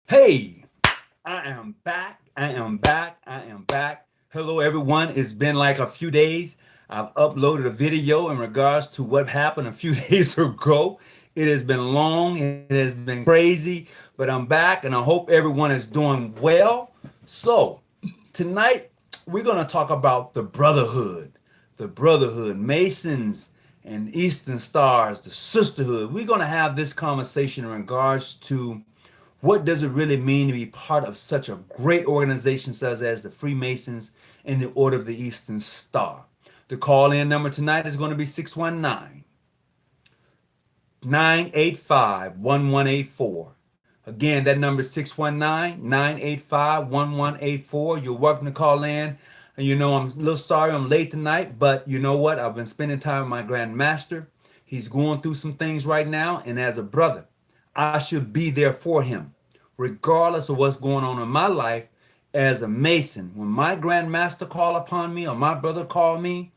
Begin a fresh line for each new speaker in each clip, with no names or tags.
Hey, I am back. I am back. I am back. Hello, everyone. It's been like a few days. I've uploaded a video in regards to what happened a few days ago. It has been long. It has been crazy, but I'm back and I hope everyone is doing well. So, tonight we're going to talk about the brotherhood. The brotherhood, Masons and Eastern Stars, the sisterhood. We're going to have this conversation in regards to what does it really mean to be part of such a great organization such as the Freemasons and the Order of the Eastern Star? The call-in number tonight is going to be 619-985-1184. Again, that number is 619-985-1184. You're welcome to call in. And I'm a little sorry I'm late tonight, but you know what? I've been spending time with my Grand Master. He's going through some things right now, and as a brother, I should be there for him, regardless of what's going on in my life as a Mason. When my Grand Master called upon me or my brother called me,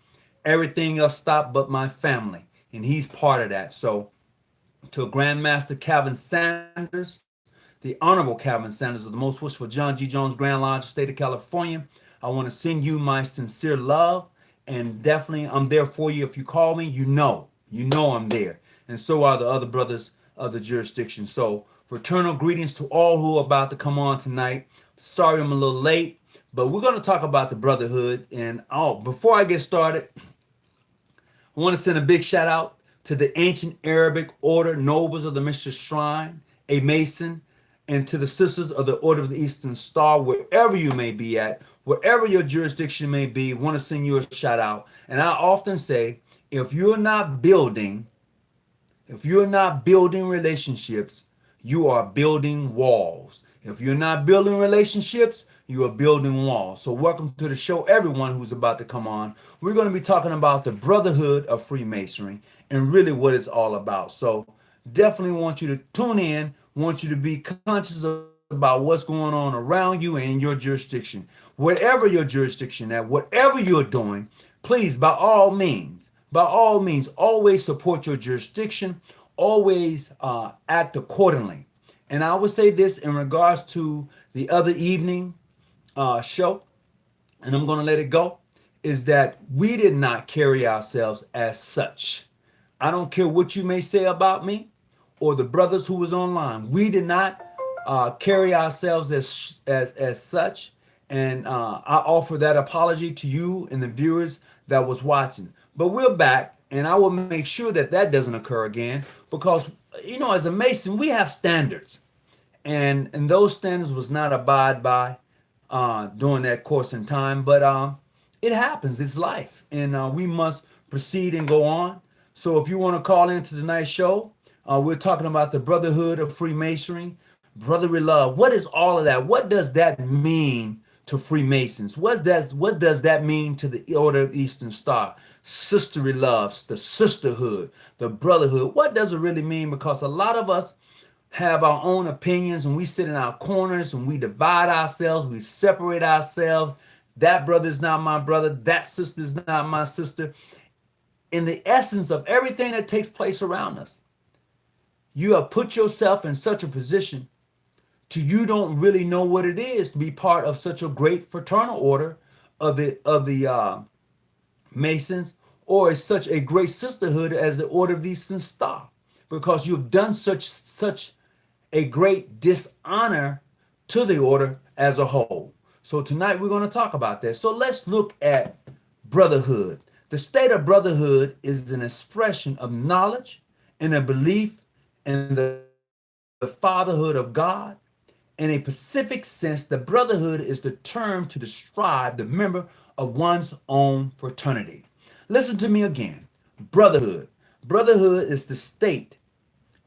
everything else stopped but my family, and he's part of that. So to Grandmaster Calvin Sanders, the Honorable Calvin Sanders of the Most Worshipful John G. Jones Grand Lodge, State of California, I want to send you my sincere love, and definitely I'm there for you. If you call me, you know I'm there, and so are the other brothers of the jurisdiction. So fraternal greetings to all who are about to come on tonight. Sorry I'm a little late, but we're going to talk about the brotherhood. And before I get started, I want to send a big shout out to the ancient Arabic order nobles of the Mystery Shrine, a Mason, and to the sisters of the Order of the Eastern Star, wherever you may be at, wherever your jurisdiction may be. Want to send you a shout out. And I often say, if you're not building relationships, you are building walls. If you're not building relationships, you are building walls. So welcome to the show, everyone who's about to come on. We're going to be talking about the brotherhood of Freemasonry and really what it's all about. So definitely want you to tune in, want you to be conscious about what's going on around you and in your jurisdiction. Whatever your jurisdiction at, whatever you're doing, please, by all means, always support your jurisdiction, always act accordingly. And I would say this in regards to the other evening show, and I'm going to let it go, is that we did not carry ourselves as such. I don't care what you may say about me or the brothers who was online. We did not carry ourselves as such, and I offer that apology to you and the viewers that was watching. But we're back, and I will make sure that that doesn't occur again, because as a Mason, we have standards, and those standards was not abide by during that course in time. But it happens. It's life, and we must proceed and go on. So if you want to call into tonight's show, we're talking about the brotherhood of Freemasonry, brotherly love. What is all of that? What does that mean to Freemasons? What does that mean to the Order of Eastern Star? Sisterly loves, the sisterhood, the brotherhood. What does it really mean? Because a lot of us have our own opinions, and we sit in our corners and we divide ourselves, we separate ourselves. That brother is not my brother, that sister is not my sister. In the essence of everything that takes place around us, you have put yourself in such a position to you don't really know what it is to be part of such a great fraternal order of the Masons, or such a great sisterhood as the Order of the Eastern Star, because you've done such a great dishonor to the order as a whole. So tonight we're going to talk about that. So let's look at brotherhood. The state of brotherhood is an expression of knowledge and a belief in the fatherhood of God. In a specific sense, the brotherhood is the term to describe the member of one's own fraternity. Listen to me again. Brotherhood. Brotherhood is the state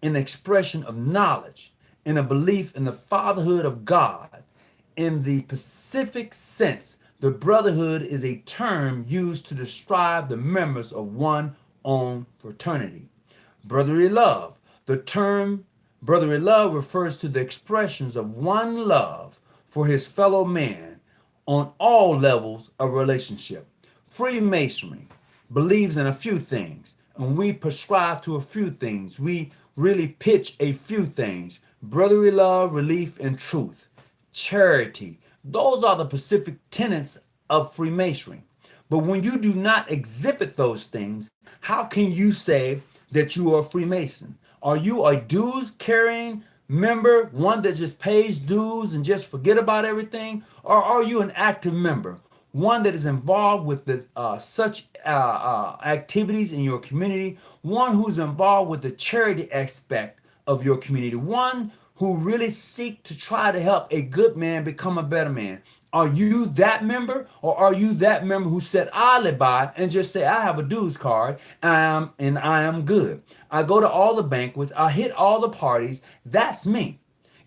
and expression of knowledge and a belief in the fatherhood of God. In the specific sense, the brotherhood is a term used to describe the members of one own fraternity. Brotherly love. The term brotherly love refers to the expressions of one love for his fellow man on all levels of relationship. Freemasonry believes in a few things, and we prescribe to a few things. We really pitch a few things. brotherly love, relief, and truth, charity. Those are the specific tenets of Freemasonry. But when you do not exhibit those things, how can you say that you are a Freemason? Are you a dues carrying member, one that just pays dues and just forget about everything? Or are you an active member, one that is involved with the such activities in your community, one who's involved with the charity aspect of your community, one who really seek to try to help a good man become a better man? Are you that member, or are you that member who sit idly by and just say, I have a dues card and I am good? I go to all the banquets, I hit all the parties. That's me.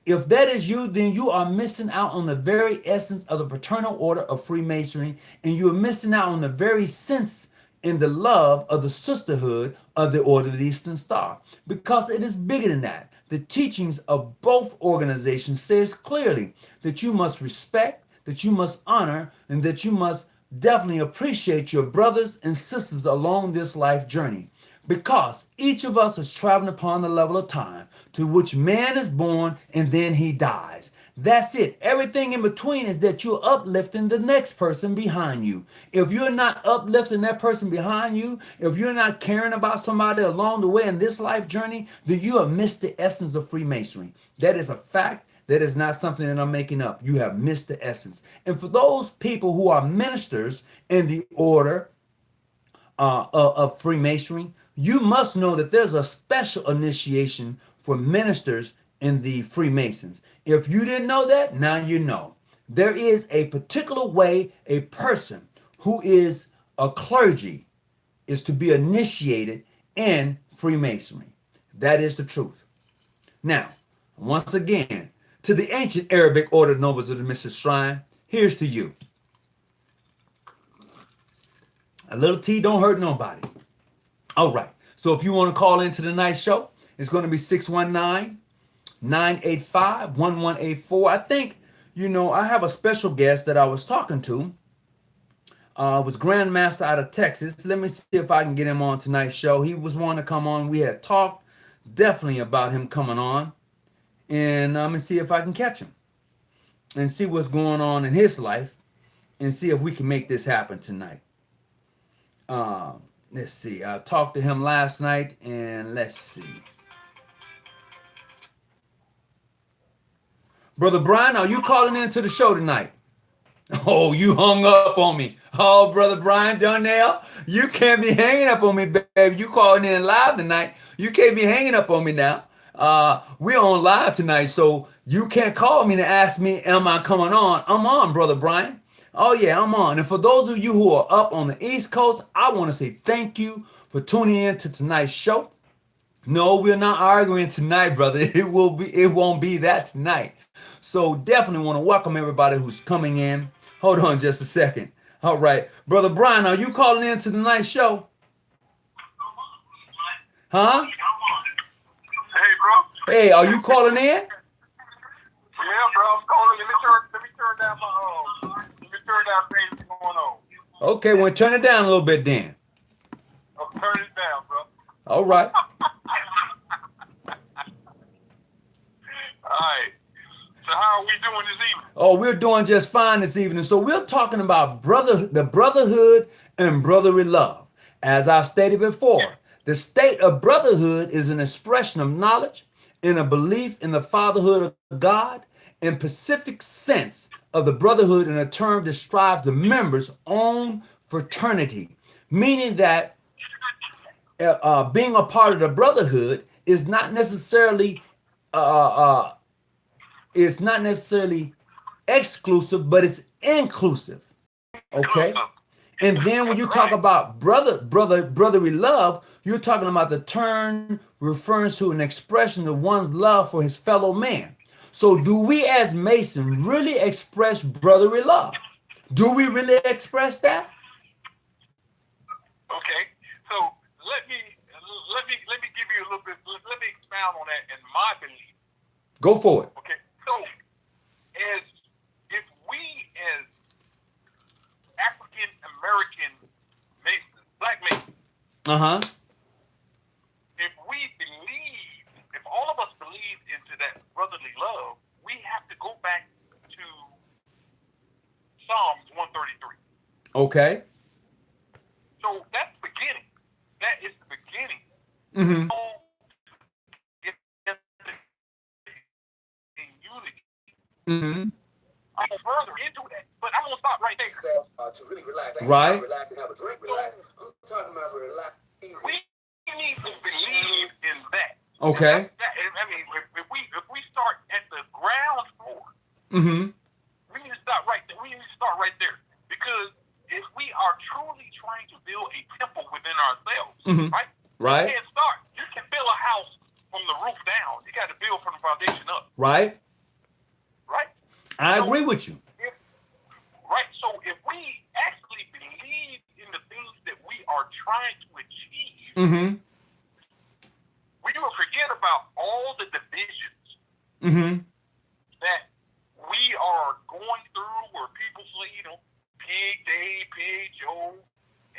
If that is you, then you are missing out on the very essence of the fraternal order of Freemasonry, and you are missing out on the very sense in the love of the sisterhood of the Order of the Eastern Star, because it is bigger than that. The teachings of both organizations says clearly that you must respect, that you must honor, and that you must definitely appreciate your brothers and sisters along this life journey, because each of us is traveling upon the level of time to which man is born and then he dies. That's it. Everything in between is that you're uplifting the next person behind you. If you're not uplifting that person behind you, if you're not caring about somebody along the way in this life journey, then you have missed the essence of Freemasonry. That is a fact. That is not something that I'm making up. You have missed the essence. And for those people who are ministers in the order of Freemasonry, you must know that there's a special initiation for ministers in the Freemasons. If you didn't know that, now you know. There is a particular way a person who is a clergy is to be initiated in Freemasonry. That is the truth. Now, once again, to the ancient Arabic order of nobles of the Mystic Shrine, here's to you. A little tea don't hurt nobody. All right. So if you want to call into tonight's show, it's going to be 619-985-1184. I think, I have a special guest that I was talking to. Was Grandmaster out of Texas. Let me see if I can get him on tonight's show. He was wanting to come on. We had talked definitely about him coming on. And I'm going to see if I can catch him and see what's going on in his life and see if we can make this happen tonight. Let's see. I talked to him last night, and let's see. Brother Brian, are you calling into the show tonight? Oh, you hung up on me. Oh, Brother Brian Darnell, you can't be hanging up on me, baby. You calling in live tonight. You can't be hanging up on me now. We're on live tonight, so you can't call me to ask me, am I coming on? I'm on, Brother Brian. Oh, yeah, I'm on. And for those of you who are up on the East Coast, I want to say thank you for tuning in to tonight's show. No, we're not arguing tonight, brother. It won't be that tonight. So definitely want to welcome everybody who's coming in. Hold on just a second. All right. Brother Brian, are you calling in to tonight's show? Huh?
Hey, bro.
Hey, are you calling in?
Yeah, bro. I'm calling. Let me turn down things going on.
Okay, well, turn it down a little bit then.
I'll turn it down, bro.
All right.
All right. So how are we doing this evening?
Oh, we're doing just fine this evening. So we're talking about the brotherhood and brotherly love. As I've stated before, the state of brotherhood is an expression of knowledge and a belief in the fatherhood of God and specific sense of the brotherhood in a term describes the members' own fraternity, meaning that being a part of the brotherhood is not necessarily exclusive, but it's inclusive. Okay. And then when you talk about brotherly love, you're talking about the term referring to an expression of one's love for his fellow man. So do we as Masons really express brotherly love? Do we really express that?
Okay. So let me give you a little bit. Let me expound on that in my belief.
Go for it.
Okay. So if we as African American Masons, Black Masons, if all of us believe into that brotherhood
Okay.
So that's the beginning. That is the beginning.
Mm-hmm.
In unity.
Mm-hmm.
I'm gonna further into that, but I'm gonna stop right there.
To really relax. I ain't
Right.
trying to relax and have a drink, relax. I'm talking about relax.
We need to believe in that.
Okay.
I mean, if we start at the ground floor,
Mm-hmm.
we need to start right there. We need to start right there, because if we are truly trying to build a temple within ourselves,
Mm-hmm.
right?
Right.
You can't start. You can build a house from the roof down. You got to build from the foundation up,
Right.
right?
I agree with you.
Right. So if we actually believe in the things that we are trying to achieve,
Mm-hmm.
we will forget about all the divisions
Mm-hmm.
that we are going through, where people say, pig day, pig Joe,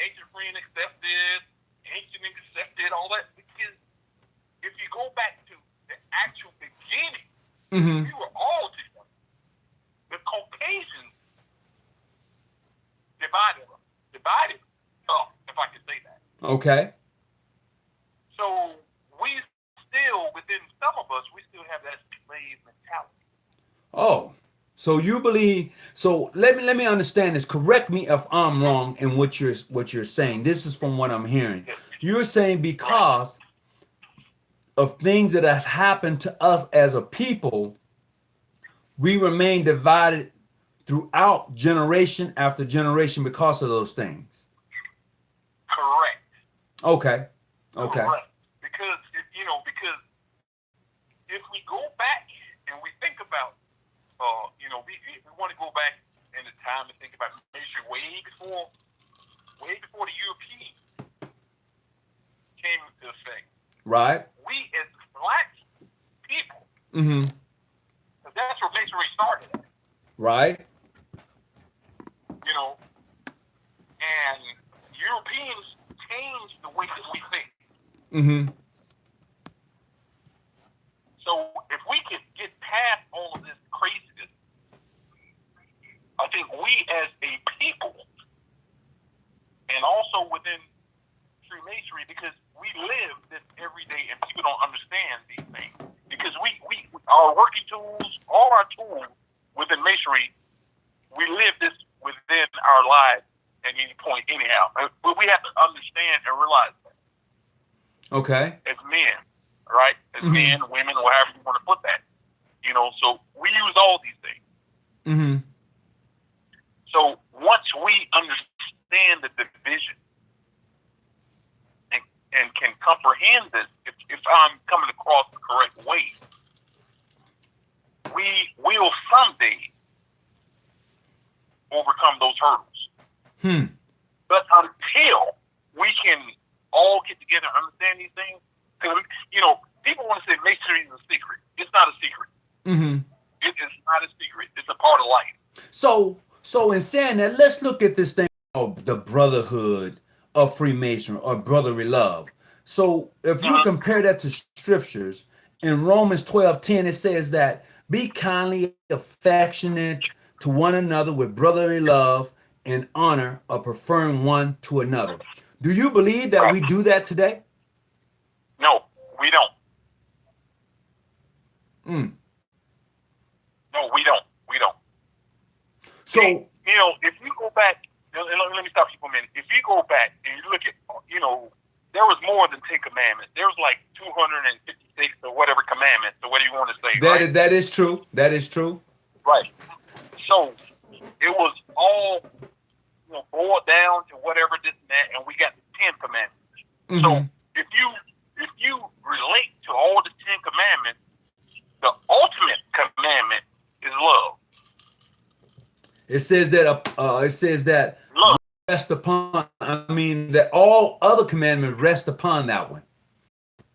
ancient friend accepted, ancient accepted, all that. Because if you go back to the actual beginning,
Mm-hmm.
we were all together. The Caucasians divided up, if I could say that.
Okay.
So we still, within some of us, we still have that slave mentality.
Oh, so you believe? So let me understand this. Correct me if I'm wrong in what you're saying. This is from what I'm hearing. You're saying because of things that have happened to us as a people, we remain divided throughout generation after generation because of those things.
Correct.
Okay. Okay.
Correct. Because if we go back and we think about, we want to go back in the time and think about history way before the European came into effect.
Right.
We as black people,
Mm-hmm.
because that's where masonry started at,
Right.
and Europeans changed the way that we think.
Mm-hmm.
So if we could get past all of this craziness, I think we as a people, and also within Freemasonry, because we live this every day and people don't understand these things. Because we our working tools, all our tools within Masonry, we live this within our lives at any point anyhow. But we have to understand and realize that.
Okay.
As men, right? As men, women, or however you want to put that. So we use all these things.
Mm-hmm.
So once we understand the division and can comprehend this, if I'm coming across the correct way, we will someday overcome those hurdles. But until we can all get together and understand these things, because people want to say masonry is a secret. It's not a secret.
Mm-hmm.
It is not a secret. It's a part of life.
So in saying that, let's look at this thing called the brotherhood of Freemasonry or brotherly love. So if you compare that to scriptures, in Romans 12:10, it says that be kindly affectionate to one another with brotherly love and honor, or preferring one to another. Do you believe that we do that today?
No, we don't.
Mm.
No, we don't. We don't.
So,
if you go back, let me stop you for a minute. If you go back and you look at, there was more than 10 commandments. There was like 256 or whatever commandments, or whatever you want to say.
That is true. That is true.
Right. So it was all boiled down to whatever this and that, and we got the 10 commandments.
Mm-hmm.
So if you relate to all the 10 commandments, the ultimate commandment is love.
It says that
love
rest upon. That all other commandments rest upon that one.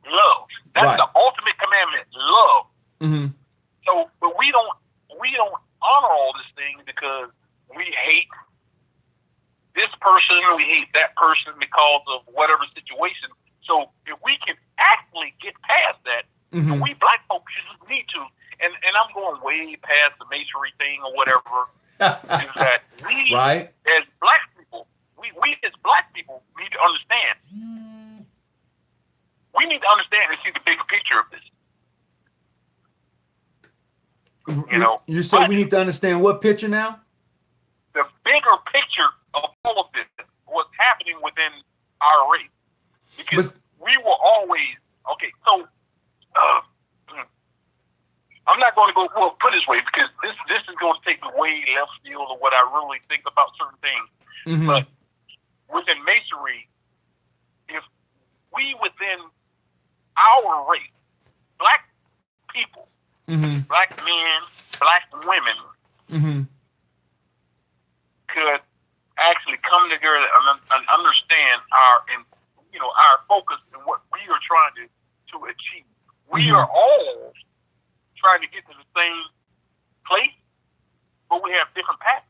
Love. That's the ultimate commandment. Love.
Mm-hmm.
So, but we don't honor all these things because we hate this person, we hate that person because of whatever situation. So if we can actually get past that, and we black folks need to, and I'm going way past the masonry thing or whatever, is that we as black people we as black people need to understand. We need to understand and see the bigger picture of this. You know,
you said we need to understand what picture now?
The bigger picture of all of this, what's happening within our race. Because we were always, okay, so I'm not going to go, well, put it this way, because this is going to take me way left field of what I really think about certain things.
Mm-hmm.
But within Masonry, if we within our race, black people,
mm-hmm.
black men, black women,
mm-hmm.
could actually come together and understand our focus and what we are trying to achieve. We
mm-hmm.
are all trying to get to the same place, but we have different paths.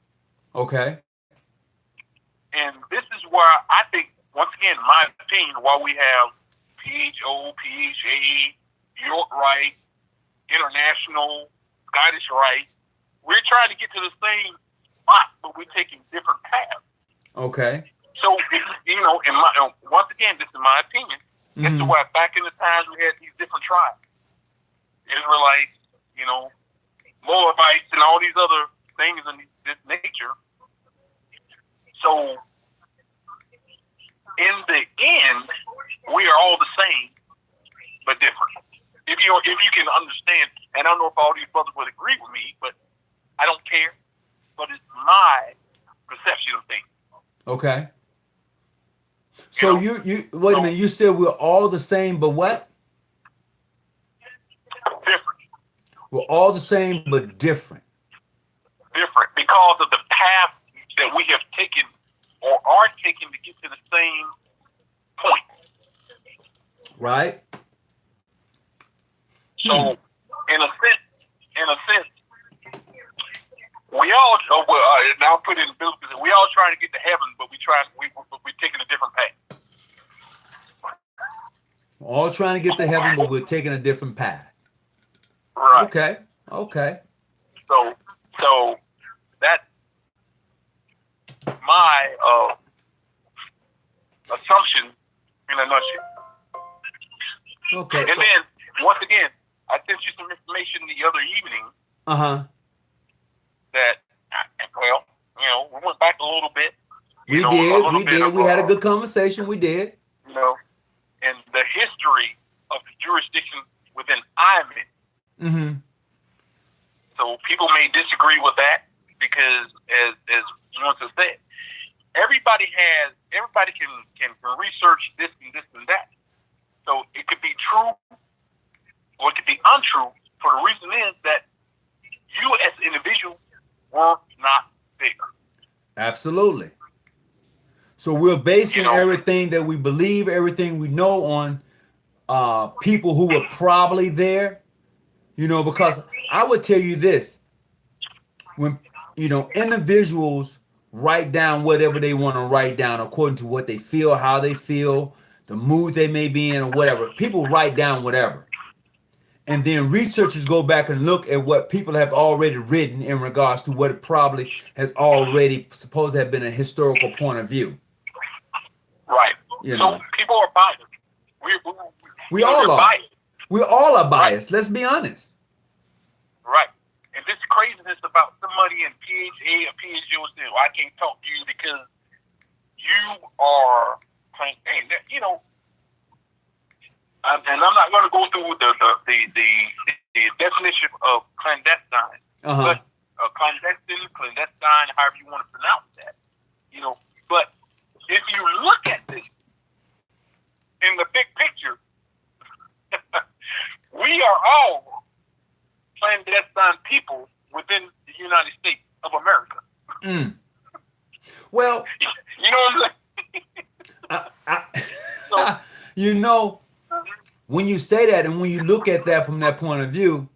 Okay.
And this is where I think, once again, in my opinion, while we have PHO, PHA, York Rite, International, Scottish Rite, we're trying to get to the same spot, but we're taking different paths.
Okay.
So, once again, this is my opinion.
Mm-hmm.
This is why back in the times we had these different tribes. Israelites, Moabites, and all these other things of this nature. So, in the end, we are all the same, but different. If you can understand, and I don't know if all these brothers would agree with me, but I don't care. But it's my perception of things.
Okay. So you wait a minute. You said we're all the same, but what?
Different.
We're all the same, but different.
Different because of the path that we have taken or are taking to get to the same point.
Right.
So, in a sense, we all. Now put it in biblical. We all trying to get to heaven, but we're taking a different path.
All trying to get to heaven, but we're taking a different path.
Right.
Okay.
So that's my assumption in a nutshell.
Okay.
And then once again, I sent you some information the other evening. That, we went back a little bit.
We did. We had a good conversation. We did.
And the history of the jurisdiction within IMIT.
Mm-hmm.
So people may disagree with that because, as once I said, everybody can research this and that. So it could be true or it could be untrue. For the reason is that you as an individual were not there.
Absolutely. So we're basing everything that we believe, everything we know on people who were probably there, because I would tell you this, when, individuals write down whatever they want to write down according to what they feel, how they feel, the mood they may be in or whatever. People write down whatever. And then researchers go back and look at what people have already written in regards to what it probably has already supposed to have been a historical point of view.
Right. So people are biased.
We all are.
Biased.
We all are biased. Right. Let's be honest.
Right. And this craziness about somebody in PHA or PHO saying, well, I can't talk to you because you are, and I'm not going to go through the definition of clandestine, but clandestine, however you want to pronounce that, But if you look at this in the big picture, we are all clandestine people within the United States of America.
Mm. Well,
you know what I'm
saying? When you say that and when you look at that from that point of view,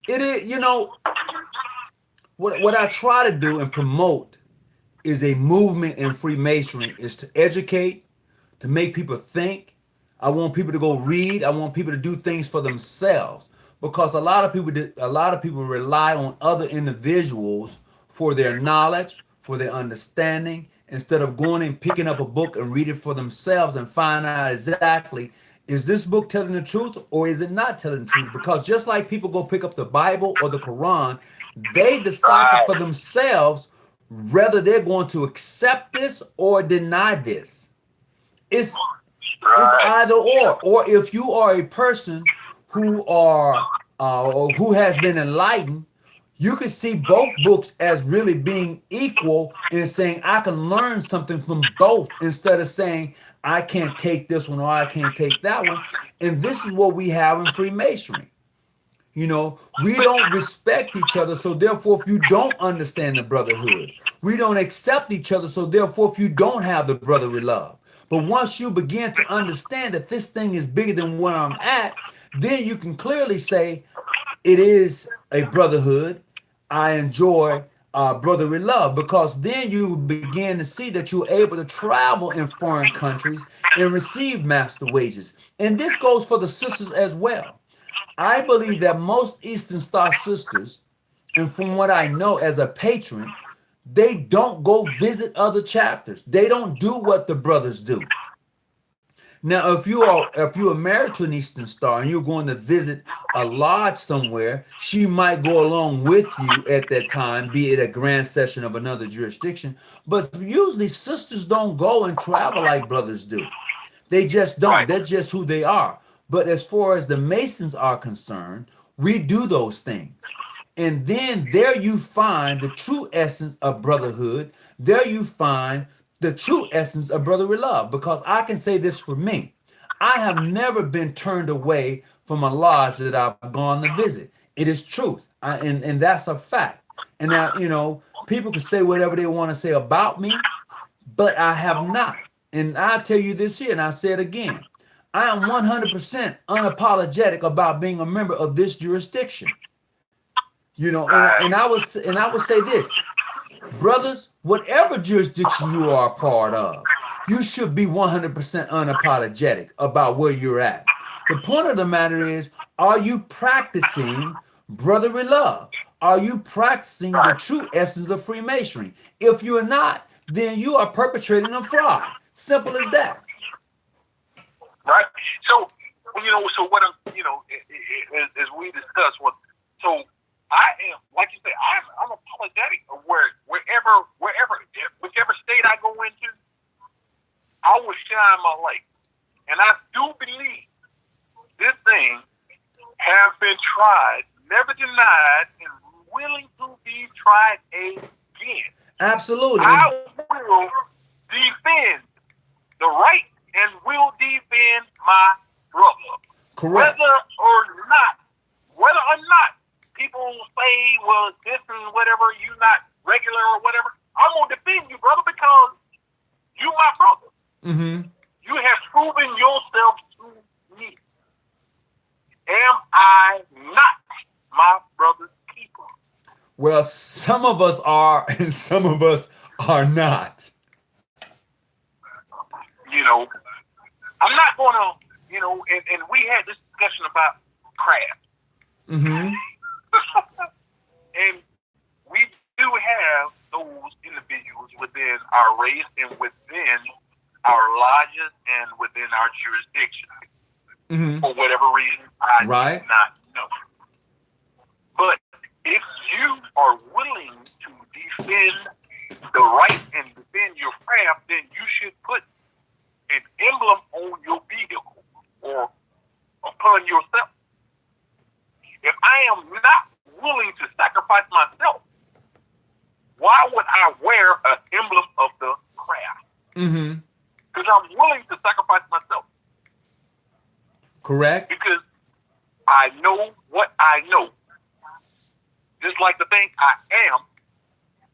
it is, what I try to do and promote is a movement in Freemasonry is to educate, to make people think. I want people to go read. I want people to do things for themselves because a lot of people rely on other individuals for their knowledge, for their understanding, instead of going and picking up a book and read it for themselves and find out exactly, is this book telling the truth or is it not telling the truth? Because just like people go pick up the Bible or the Quran, they decipher for themselves whether they're going to accept this or deny this. It's either or if you are a person who are who has been enlightened, you can see both books as really being equal and saying I can learn something from both instead of saying I can't take this one or I can't take that one. And this is what we have in Freemasonry. You know, we don't respect each other, so therefore, if you don't understand the brotherhood, we don't accept each other, so therefore, if you don't have the brotherly love. But once you begin to understand that this thing is bigger than where I'm at, then you can clearly say it is a brotherhood. I enjoy brotherly love, because then you begin to see that you're able to travel in foreign countries and receive master wages. And this goes for the sisters as well. I believe that most Eastern Star sisters, and from what I know as a patron, they don't go visit other chapters. They don't do what the brothers do. Now, if you're married to an Eastern Star and you're going to visit a lodge somewhere, she might go along with you at that time, be it a grand session of another jurisdiction. But usually sisters don't go and travel like brothers do. They just don't. That's just who they are. But as far as the Masons are concerned, we do those things. And then there you find the true essence of brotherhood. There you find the true essence of brotherly love. Because I can say this for me. I have never been turned away from a lodge that I've gone to visit. It is truth. And that's a fact. And now, you know, people can say whatever they want to say about me, but I have not. And I'll tell you this here, and I'll say it again. I am 100% unapologetic about being a member of this jurisdiction. You know, and I would say this, brothers, whatever jurisdiction you are a part of, you should be 100% unapologetic about where you're at. The point of the matter is, are you practicing brotherly love? Are you practicing the true essence of Freemasonry? If you're not, then you are perpetrating a fraud. Simple as that.
Right. So, you know, so what I'm, you know, as we discussed, so I am, like you said, I'm apologetic of wherever, whichever state I go into, I will shine my light. And I do believe this thing has been tried, never denied, and willing to be tried again.
Absolutely.
I will defend the right and will defend my brother.
Correct.
Whether or not people say, well, this and whatever, you not regular or whatever, I'm going to defend you, brother, because you my brother.
Mm-hmm.
You have proven yourself to me. Am I not my brother's keeper?
Well, some of us are and some of us are not.
You know, I'm not going to, you know, and we had this discussion about craft.
Mm-hmm.
And we do have those individuals within our race and within our lodges and within our jurisdiction.
Mm-hmm.
For whatever reason, I do not know. But if you are willing to defend the right and defend your craft, then you should put an emblem on your vehicle or upon yourself. If I am not willing to sacrifice myself, why would I wear an emblem of the craft?
Mm-hmm.
Because I'm willing to sacrifice myself.
Correct.
Because I know what I know. Just like the thing, I am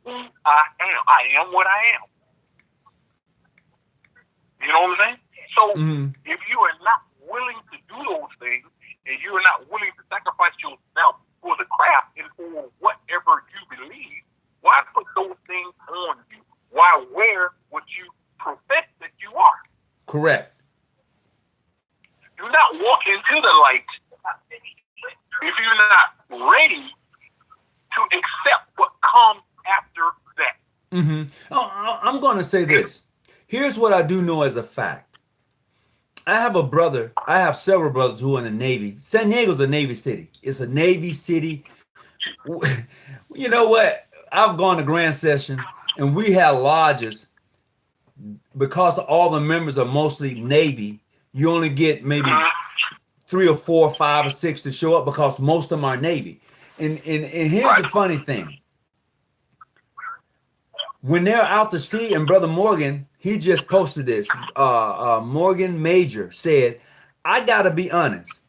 who I am. I am what I am. You know what I'm saying? So if you are not willing to do those things, and you are not willing to sacrifice yourself for the craft and for whatever you believe, why put those things on you? Why wear what you profess that you are?
Correct.
Do not walk into the light if you're not ready to accept what comes after that.
Mm-hmm. Oh, I'm going to say this. Here's what I do know as a fact. I have several brothers who are in the Navy. San Diego's a Navy city. It's a Navy city. You know what? I've gone to Grand Session and we had lodges because all the members are mostly Navy. You only get maybe 3 or 4, 5 or 6 to show up because most of them are Navy. And here's the funny thing. When they're out to sea, and Brother Morgan, he just posted this. Morgan Major said, I got to be honest.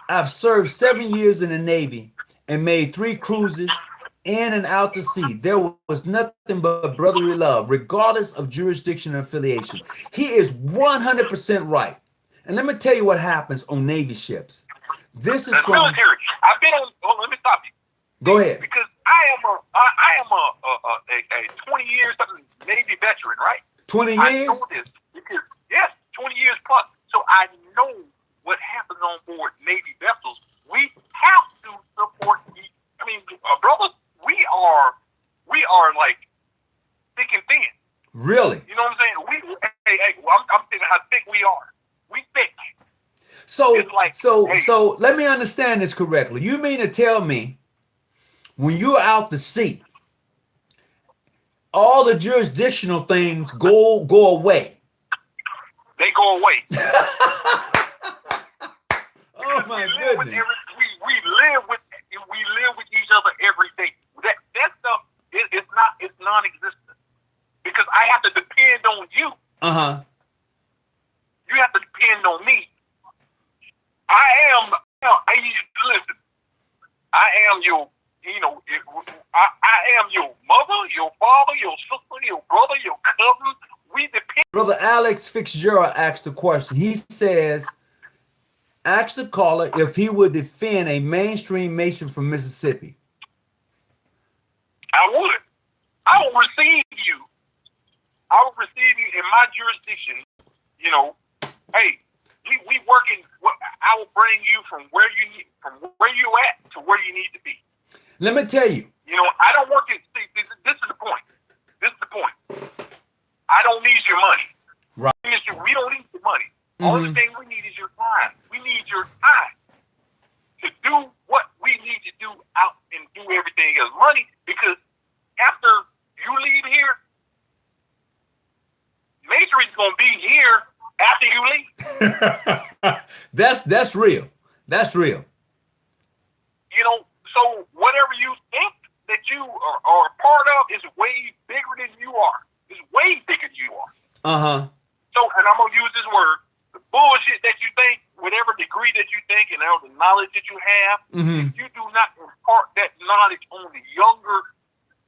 I've served 7 years in the Navy and made 3 cruises in and out to sea. There was nothing but brotherly love, regardless of jurisdiction and affiliation. He is 100% right. And let me tell you what happens on Navy ships. This is
from military. I've been on. Well, let me stop you.
Go ahead.
Because I am a 20 years Navy veteran, right?
20 years.
I know this because yes, 20 years plus. So I know what happens on board Navy vessels. We have to support. I mean, brothers, we are like thick and thin.
Really?
You know what I'm saying? I'm thinking how thick we are. We thick.
So,
like,
so let me understand this correctly. You mean to tell me when you're out to sea, all the jurisdictional things go away?
They go away.
Oh my goodness.
We live with each other every day. That stuff it's non-existent because I have to depend on you. You have to depend on me. Listen. I am your, I am your mother, your father, your sister, your brother, your cousin. We depend.
Brother Alex Fitzgerald asked a question. He says, ask the caller if he would defend a mainstream Mason from Mississippi.
I would. I will receive you. I will receive you in my jurisdiction. Hey, we working. I will bring you from where you at to where you need to be.
Let me tell you.
I don't work at. See, this is the point. This is the point. I don't need your money.
Right.
We don't need your money. Only thing we need is your time. We need your time to do what we need to do out and do everything else. Money, because after you leave here, Masonry's gonna be here after you leave.
That's real. That's real.
So whatever you think that you are a part of is way bigger than you are. It's way bigger than you are. So, and I'm gonna use this word, the bullshit that you think, whatever degree that you think, and all the knowledge that you have, if you do not impart that knowledge on the younger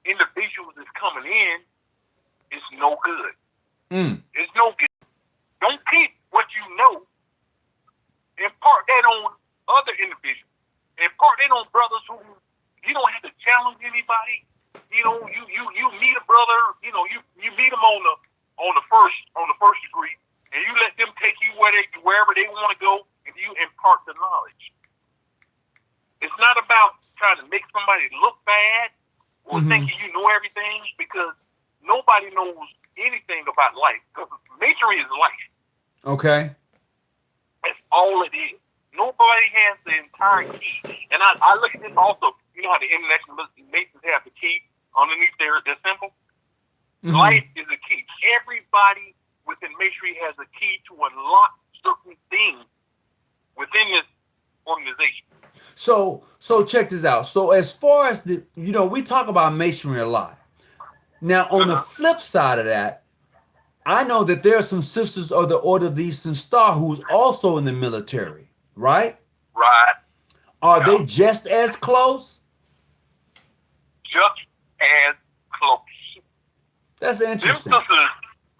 individuals that's coming in, it's no good. It's no good. Don't keep what you know. Impart that on other individuals. Impart that on brothers who you don't have to challenge anybody. You meet a brother. You meet them on the first degree, and you let them take you wherever they want to go, and you impart the knowledge. It's not about trying to make somebody look bad or thinking you know everything, because nobody knows anything about life. Because masonry is life. Okay. That's all it is. Nobody has the entire key. And I look at this also. You know how the International Masons have the key underneath their symbol? Life is a key. Everybody within masonry has a key to unlock certain things within this organization.
So check this out. So as far as we talk about masonry a lot. Now on the flip side of that, I know that there are some sisters of the Order of the Eastern Star who's also in the military, right?
Right.
Are they just as close?
Just as close.
That's interesting.
Them sisters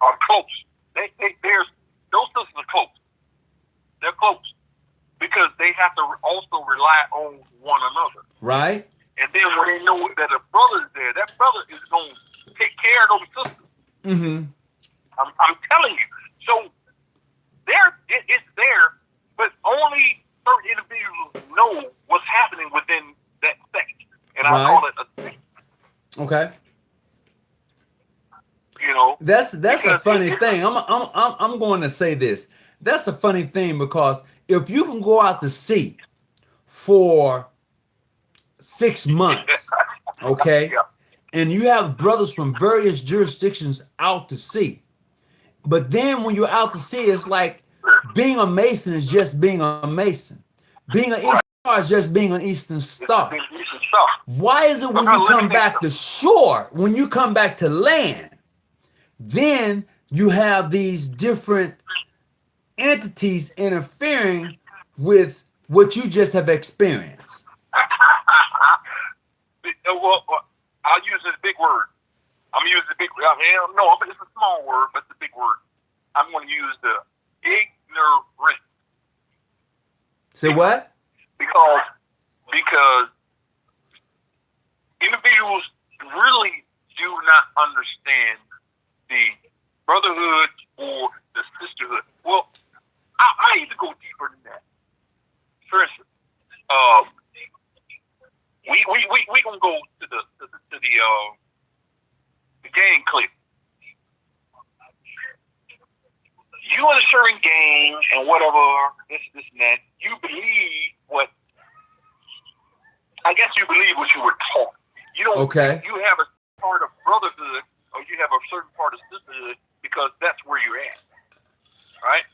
are close. Those sisters are close. They're close because they have to also rely on one another. Right. And then when they know that a brother is there, that brother is going to take care of those sisters. I'm telling you. So it's there, but only certain individuals know what's happening within that sect. And I call it a sect.
Okay. That's a funny thing. I'm going to say this. That's a funny thing because if you can go out to sea for 6 months, okay,
Yeah.
and you have brothers from various jurisdictions out to sea, but then when you're out to sea, it's like being a Mason is just being a Mason. Being an Eastern Star is just being an Eastern Star. Why is it when you come back to shore, when you come back to land, then you have these different entities interfering with what you just have experienced?
Well, I'll use this big word. I'm gonna use the big. I mean, no, it's a small word, but it's a big word. I'm going to use the ignorant.
Say what?
Because individuals really do not understand the brotherhood or the sisterhood. Well, I need to go deeper than that. For instance, we gonna go to the gang clique. You in a certain gang and whatever, this and that. You believe what? I guess you believe what you were taught. You don't.
Okay.
You have a part of brotherhood, or you have a certain part of sisterhood because that's where you're at, right?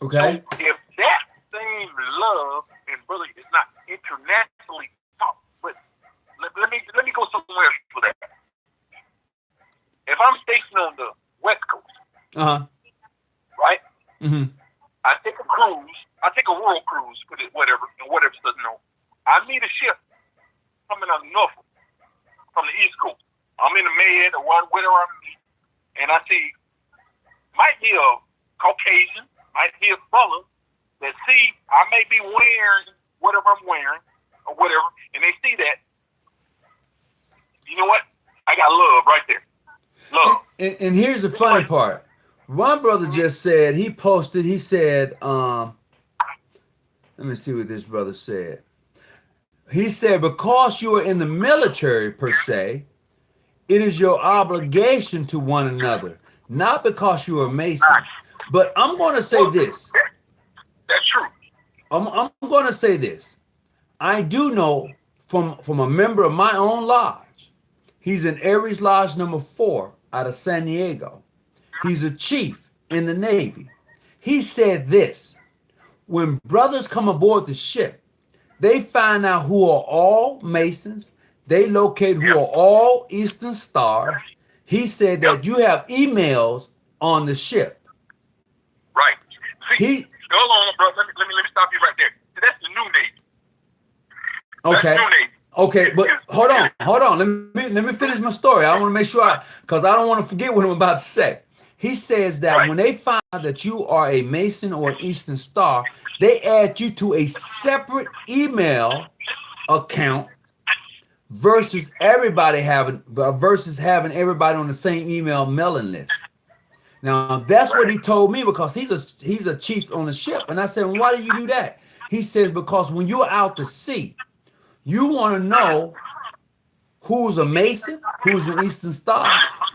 Okay.
So if that same love and brotherhood is not internationally taught, but let me go somewhere else for that. If I'm stationed on the West Coast, right?
Mm-hmm.
I take a cruise. I take a world cruise, whatever doesn't know. I meet a ship coming out of Norfolk from the East Coast. I'm in the Med or whatever I'm in, and I see might be a Caucasian, might be a fella that see I may be wearing whatever I'm wearing or whatever, and they see that. You know what? I got love right there. Love.
And here's the funny part. One brother just said, he posted, he said, let me see what this brother said. He said, because you are in the military per se, it is your obligation to one another, not because you are a Mason. But I'm going to say this.
That's true.
I'm going to say this. I do know from a member of my own lodge. He's in Aries Lodge number 4 out of San Diego. He's a chief in the Navy. He said this: when brothers come aboard the ship, they find out who are all Masons. They locate who are all Eastern Stars. He said that you have emails on the ship.
Right. See, hold on, bro. Let me stop you right there. That's the new Navy.
Okay.
That's new Navy.
Okay, but hold on. Let me finish my story. I want to make sure because I don't want to forget what I'm about to say. He says that when they find out that you are a Mason or an Eastern Star, they add you to a separate email account versus having everybody on the same email mailing list. Now that's what he told me because he's a chief on the ship, and I said, well, why do you do that? He says because when you're out to sea, you want to know who's a Mason, who's an Eastern Star,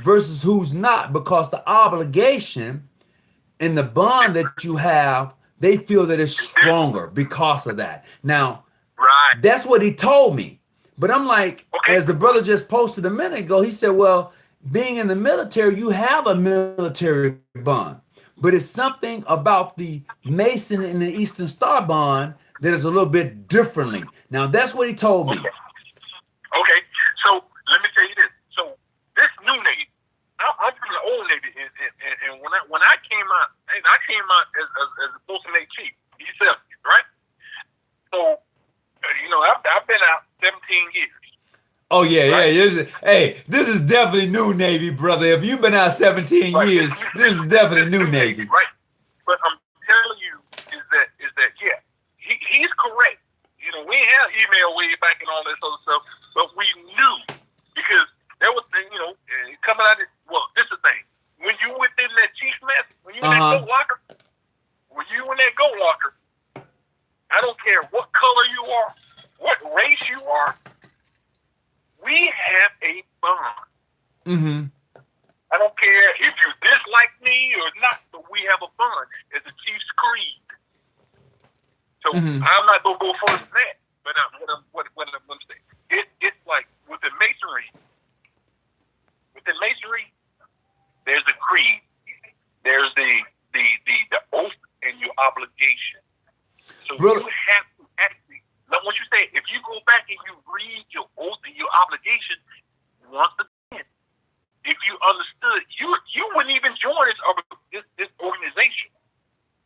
versus who's not, because the obligation and the bond that you have, they feel that it's stronger because of that. Now, that's what he told me. But I'm like, as the brother just posted a minute ago, he said, well, being in the military, you have a military bond. But it's something about the Mason and the Eastern Star bond that is a little bit differently. Now, that's what he told me.
Okay, so let me tell you this. So this new Navy, I'm from the old Navy, and when I came out, as a post-mate chief, E7, right? So, I've been out 17 years.
Oh, yeah. Hey, this is definitely new Navy, brother. If you've been out 17 years, this is definitely new Navy.
Right. But I'm telling you is that yeah, he's correct. We didn't have email way back and all this other stuff, but we knew because there was, coming out of, this is the thing. When you within that chief mess, when you in that goat locker, I don't care what color you are, what race you are, we have a bond.
Mm-hmm.
I don't care if you dislike me or not, but we have a bond. It's a Chiefs creed. So I'm not gonna go further than that. But what I'm gonna say, it's like within masonry. Within masonry, there's a creed. There's the oath and your obligation. So
Brother,
you have to actually. Now, what you say, if you go back and you read your oath and your obligation, once again, if you understood, you wouldn't even join this organization.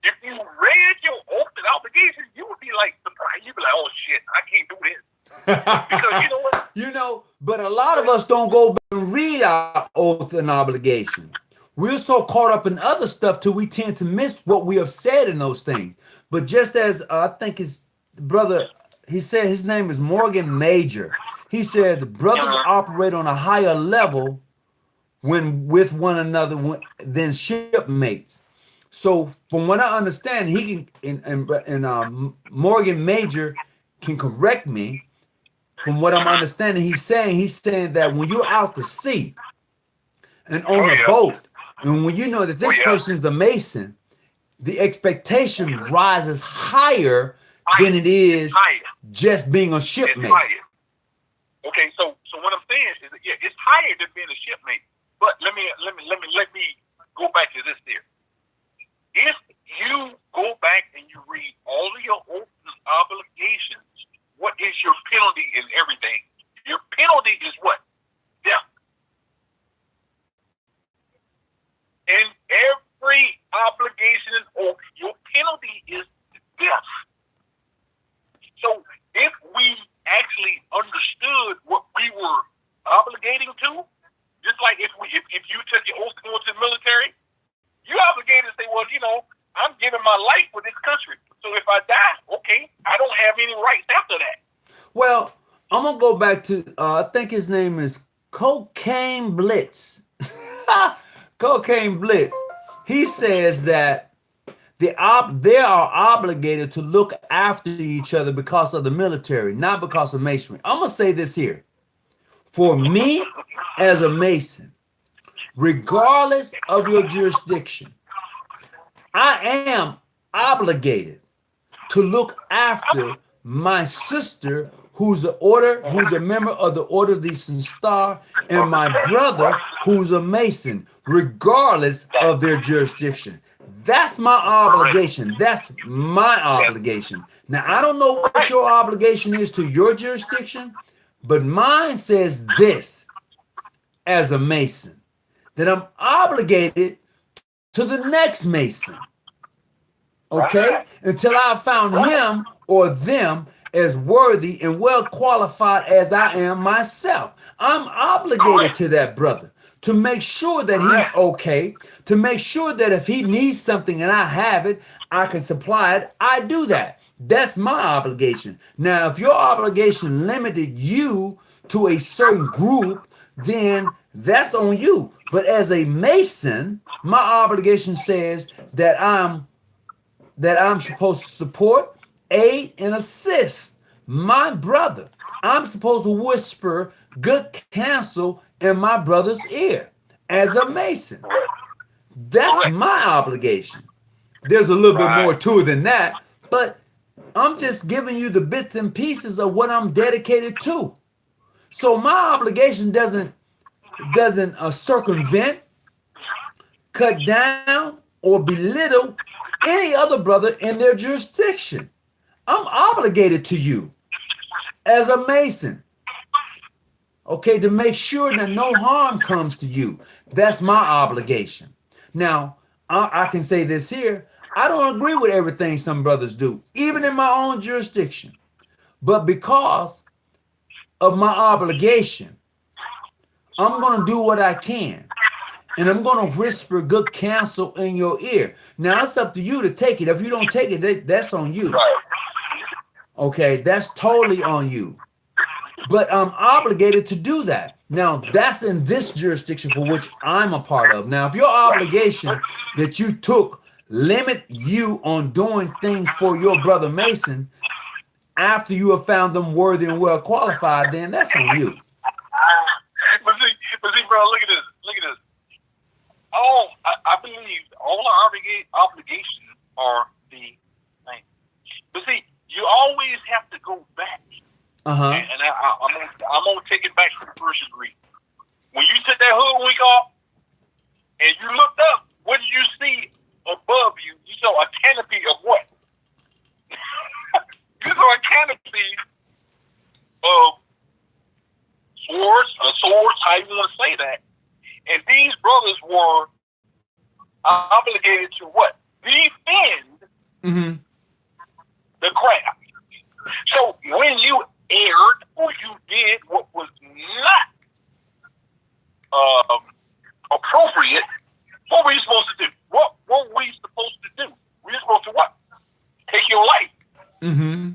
If you read your oath and obligation, you would be like surprised. You'd be like, "Oh shit, I can't do this." Because you know what?
you know, but a lot of us don't go back and read our oath and obligation. We're so caught up in other stuff till we tend to miss what we have said in those things. But just as I think his brother, he said his name is Morgan Major. He said the brothers operate on a higher level when with one another than shipmates. So from what I understand, he can and Morgan Major can correct me. From what I'm understanding, he's saying that when you're out to sea and on the boat, and when you know that this person is a Mason, the expectation rises higher than it is just being a shipmate.
Okay, so what I'm saying is that, it's higher than being a shipmate. But let me go back to this there. If you go back and you read all of your oaths and obligations, what is your penalty in everything? Your penalty is what? Death. In every obligation and oath, your penalty is death. So if we actually understood what we were obligating to, just like if you took your oath to go to the military, you obligated to say, well, I'm giving my life for this country. So if I die, okay, I don't have any rights after that.
Well, I'm gonna go back to I think his name is Cocaine Blitz. Cocaine Blitz. He says that they are obligated to look after each other because of the military, not because of masonry. I'm gonna say this here. For me, as a Mason, regardless of your jurisdiction, I am obligated to look after my sister who's a member of the Order of the Eastern Star, and my brother who's a Mason, regardless of their jurisdiction. That's my obligation. That's my obligation. Now, I don't know what your obligation is to your jurisdiction, but mine says this as a Mason, that I'm obligated to the next Mason, okay? Until I found him or them as worthy and well qualified as I am myself. I'm obligated to that brother to make sure that he's okay, to make sure that if he needs something and I have it, I can supply it. I do that. That's my obligation. Now, if your obligation limited you to a certain group, then that's on you. But as a Mason, my obligation says that I'm supposed to support, aid, and assist my brother. I'm supposed to whisper good counsel in my brother's ear as a Mason. That's my obligation. There's a little bit more to it than that, but I'm just giving you the bits and pieces of what I'm dedicated to. So my obligation doesn't circumvent, cut down, or belittle any other brother in their jurisdiction. I'm obligated to you as a Mason, okay, to make sure that no harm comes to you. That's my obligation. Now, I can say this here. I don't agree with everything some brothers do, even in my own jurisdiction. But because of my obligation, I'm going to do what I can. And I'm going to whisper good counsel in your ear. Now, it's up to you to take it. If you don't take it, that's on you. Okay, that's totally on you. But I'm obligated to do that. Now, that's in this jurisdiction for which I'm a part of. Now, if your obligation that you took limit you on doing things for your brother Mason after you have found them worthy and well qualified, then that's on you.
But see, bro, look at this. I believe all our obligations are the same. But see, you always have to go back.
Uh-huh.
And I'm gonna take it back to the first degree. When you took that hood wink off and you looked up, what did you see above you? You saw a canopy of what? You saw a canopy of swords, how you want to say that. And these brothers were obligated to what? Defend the craft. So when you erred or you did what was not appropriate, what were you supposed to do? What were we supposed to do? We were supposed to what? Take your life.
Mm-hmm.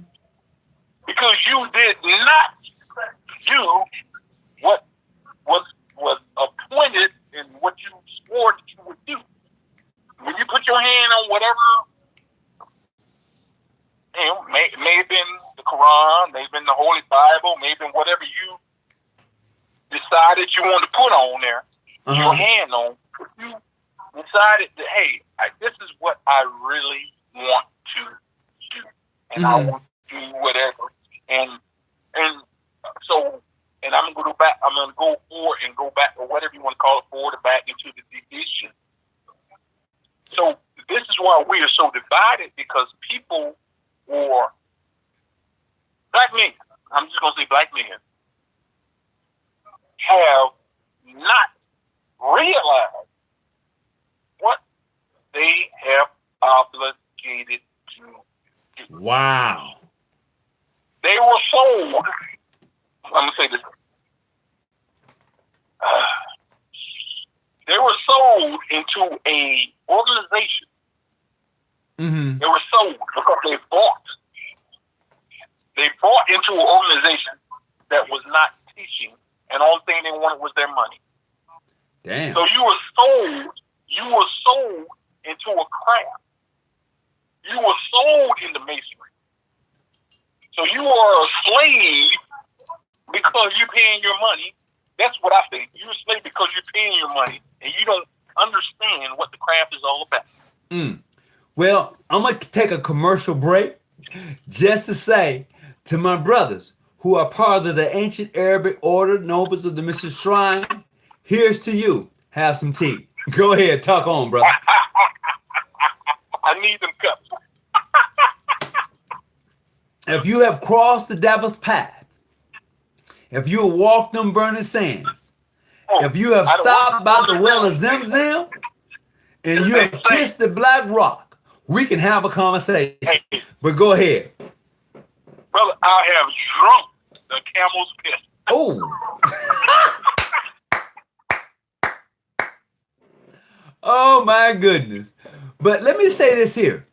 Because you did not do what was appointed and what you swore that you would do. When you put your hand on whatever, may have been the Quran, may have been the Holy Bible, may have been whatever you decided you wanted to put on there, your hand on, you decided that, hey, this is what I really want to do. And I want to do whatever. And so, and I'm going to go back, I'm going to go forward and go back, or whatever you want to call it, forward or back into the division. So this is why we are so divided, because people, or black men, I'm just going to say black men, have not realized what they have obligated to do.
Wow.
They were sold, I'm going to say this, they were sold into a organization.
Mm-hmm.
They were sold because they bought. They bought into an organization that was not teaching, and the only thing they wanted was their money.
Damn.
So you were sold into a craft. You were sold into masonry. So you are a slave because you're paying your money. That's what I think. You're a slave because you're paying your money, and you don't understand what the craft is all about.
Well, I'm going to take a commercial break just to say to my brothers who are part of the ancient Arabic order, nobles of the Mystery Shrine, here's to you. Have some tea. Go ahead. Talk on, brother.
I need them cups.
If you have crossed the devil's path, if you have walked them burning sands, if you have stopped by the well of Zemzem, and you have kissed the black rock, we can have a conversation. But go ahead.
Brother, I have drunk the camel's piss.
Oh. Oh my goodness. But let me say this here.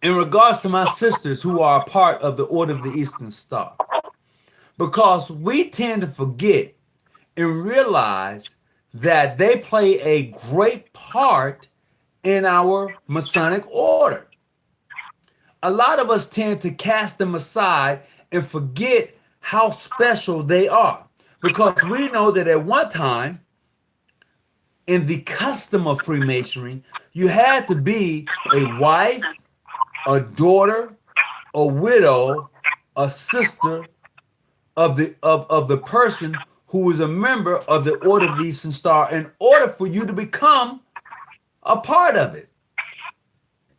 In regards to my sisters who are a part of the Order of the Eastern Star. Because we tend to forget and realize that they play a great part in our Masonic order. A lot of us tend to cast them aside and forget how special they are, because we know that at one time, in the custom of Freemasonry, you had to be a wife, a daughter, a widow, a sister of the person who was a member of the Order of the Eastern Star in order for you to become a part of it.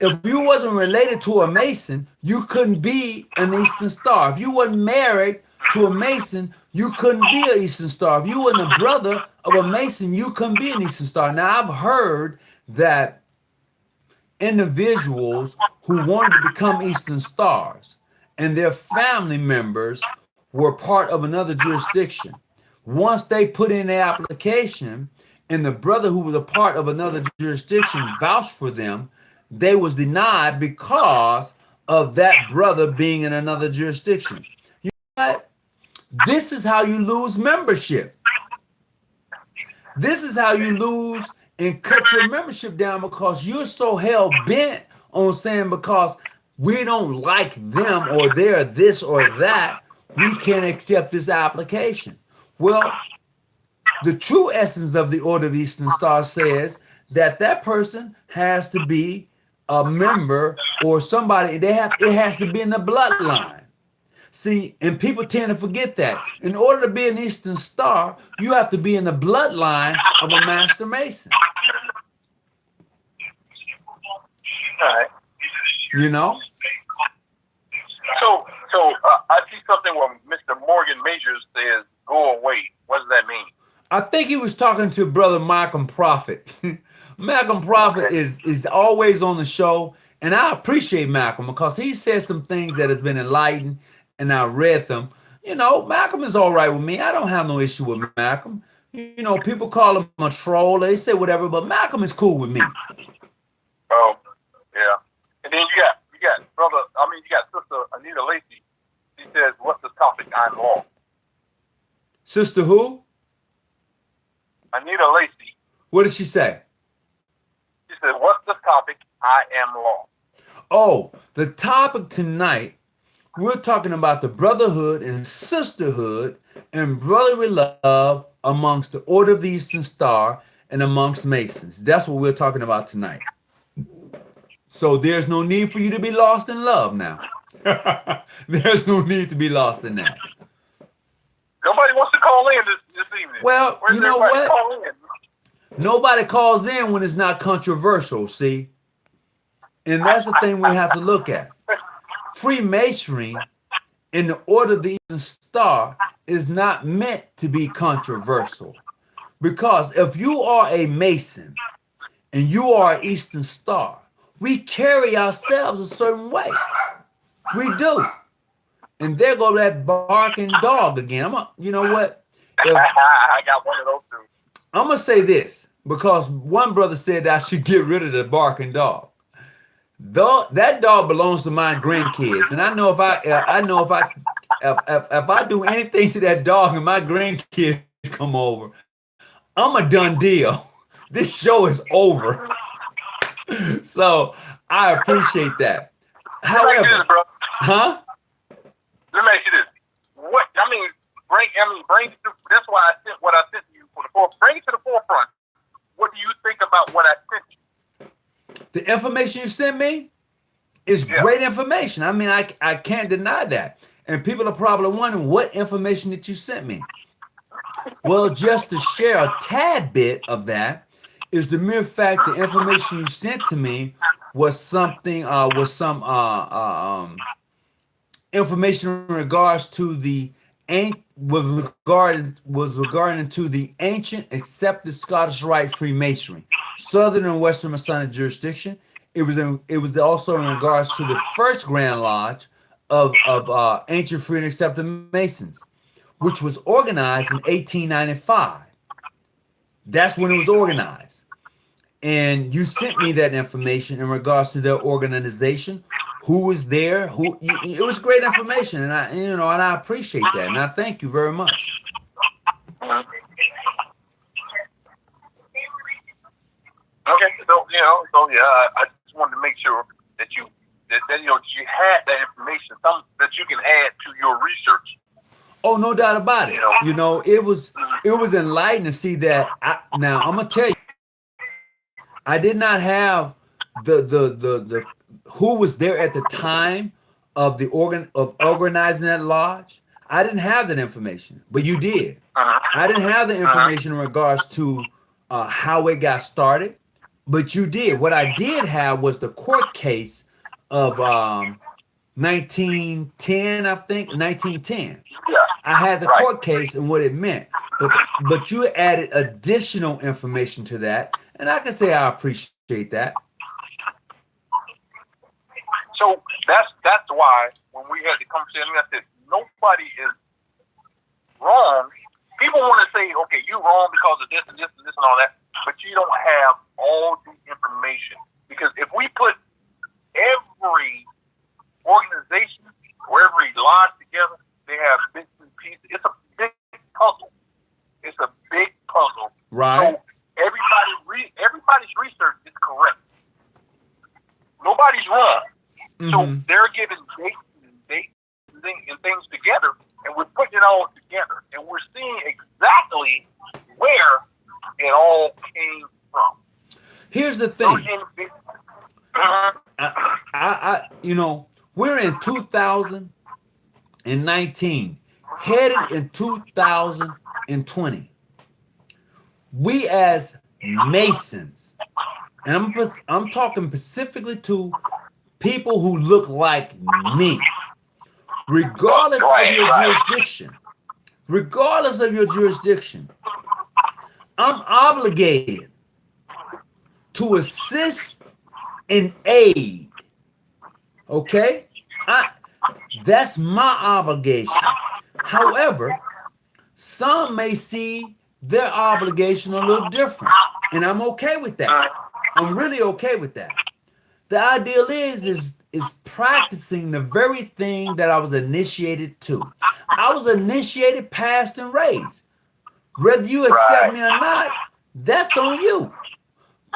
If you wasn't related to a Mason, you couldn't be an Eastern Star. If you wasn't married to a Mason, you couldn't be an Eastern Star. If you wasn't a brother of a Mason, you couldn't be an Eastern Star. Now, I've heard that individuals who wanted to become Eastern Stars and their family members were part of another jurisdiction. Once they put in their application and the brother who was a part of another jurisdiction vouched for them, they was denied because of that brother being in another jurisdiction. You know what? This is how you lose membership. This is how you lose and cut your membership down, because you're so hell bent on saying because we don't like them or they're this or that, we can't accept this application. Well, the true essence of the Order of Eastern Star says that person has to be a member or somebody. It has to be in the bloodline. See, and people tend to forget that. In order to be an Eastern Star, you have to be in the bloodline of a Master Mason.
All right.
You know?
So I see something where Mr. Morgan Majors says, "Go away." What does that mean?
I think he was talking to Brother Malcolm Prophet. Malcolm Prophet is always on the show, and I appreciate Malcolm because he says some things that has been enlightened, and I read them. You know, Malcolm is all right with me. I don't have no issue with Malcolm. You know, people call him a troll. They say whatever, but Malcolm is cool with me.
Oh, yeah. And then you got Sister Anita Lacey. She says, "What's the topic? I'm law."
Sister who?
Anita Lacey.
What did she say?
She said, "What's the topic? I am law."
Oh, the topic tonight, we're talking about the brotherhood and sisterhood and brotherly love amongst the Order of the Eastern Star and amongst Masons. That's what we're talking about tonight. So there's no need for you to be lost in love now. There's no need to be lost in that.
Nobody wants to call in this evening.
Well,
Where's
you know
everybody
what?
calling in?
Nobody calls in when it's not controversial, see? And that's the thing we have to look at. Freemasonry in the Order of the Eastern Star is not meant to be controversial. Because if you are a Mason and you are an Eastern Star, we carry ourselves a certain way. We do. And there go that barking dog again. You know what?
I got one of those too.
I'm going to say this because one brother said I should get rid of the barking dog. That dog belongs to my grandkids, and I know if I do anything to that dog and my grandkids come over, I'm a done deal. This show is over. So I appreciate that. However,
this, bro.
huh?
Let me ask you this: bring it to. That's why I sent what I sent you for the forefront. Bring it to the forefront. What do you think about what I sent you?
The information you sent me is great information. I mean, I can't deny that. And people are probably wondering, what information that you sent me? Well, just to share a tad bit of that is the mere fact the information you sent to me was something, information in regards to the regarding to the ancient accepted Scottish Rite Freemasonry, Southern and Western Masonic jurisdiction. It was also in regards to the first Grand Lodge of ancient free and accepted Masons, which was organized in 1895. That's when it was organized. And you sent me that information in regards to their organization, who was there, it was great information, and I appreciate that, and I thank you very much.
Okay, so I just wanted to make sure that you had that information, something that you can add to your research.
Oh, no doubt about it. You know, it was enlightening to see that. Now I'm gonna tell you, I did not have the who was there at the time of organizing that lodge. I didn't have that information, but you did. I didn't have the information in regards to how it got started, but you did. What I did have was the court case of 1910, I think, 1910. I had the court case and what it meant, but you added additional information to that, and I can say I appreciate that.
So that's why when we had the conversation, I said nobody is wrong. People want to say, okay, you're wrong because of this and this and this and all that, but you don't have all the information. Because if we put every organization or every lodge together, they have bits and pieces. It's a big puzzle. It's a big puzzle.
Right.
So everybody's research is correct. Nobody's wrong.
Mm-hmm.
So they're giving dates and things together, and we're putting it all together, and we're seeing exactly where it all came from.
Here's the thing. You know, we're in 2019, headed in 2020. We as Masons, and I'm talking specifically to people who look like me, regardless of your jurisdiction, I'm obligated to assist and aid. Okay? That's my obligation. However, some may see their obligation a little different, and I'm okay with that. I'm really okay with that. The ideal is practicing the very thing that I was initiated to. I was initiated, passed, and raised. Whether you accept me or not, that's on you.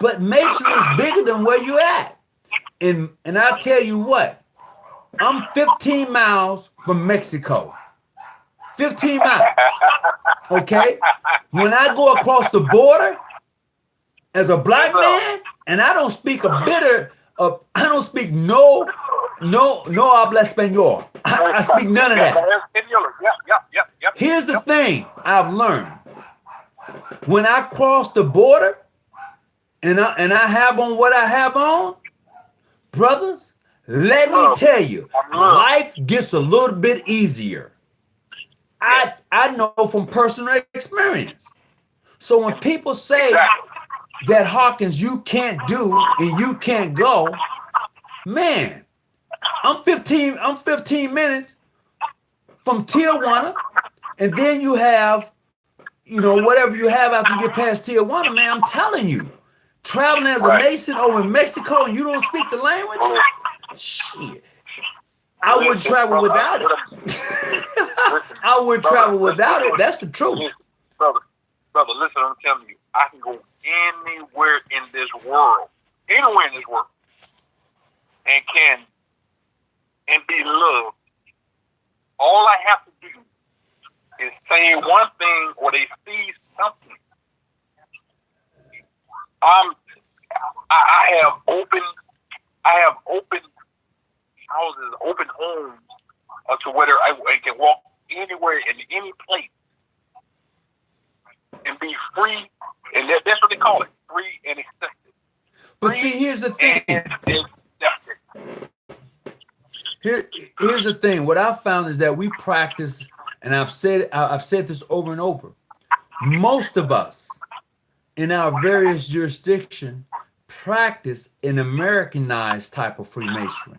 But masonry is bigger than where you're at. And I'll tell you what, I'm 15 miles from Mexico. 15 miles. Okay? When I go across the border as a black man, and I don't speak I don't speak no habla español. I speak none of that. Here's the thing I've learned. When I cross the border and I have on what I have on, brothers, let me tell you, life gets a little bit easier. I know from personal experience. So when people say that, Hawkins, you can't do and you can't go, man, I'm 15 minutes from Tijuana, and then you have, you know, whatever you have after you get past Tijuana, man, I'm telling you, traveling as a Mason over in Mexico and you don't speak the language, shit, I wouldn't travel without it. I wouldn't travel without it. That's the truth.
Brother, listen, I'm telling you, I can go anywhere in this world, and be loved. All I have to do is say one thing, or they see something. I have open houses, open homes, to whether I can walk anywhere in any place and be free, and that's what they call it, free and accepted.
But see, here's the thing. Here's the thing. What I've found is that we practice, and I've said this over and over. Most of us in our various jurisdictions practice an Americanized type of Freemasonry.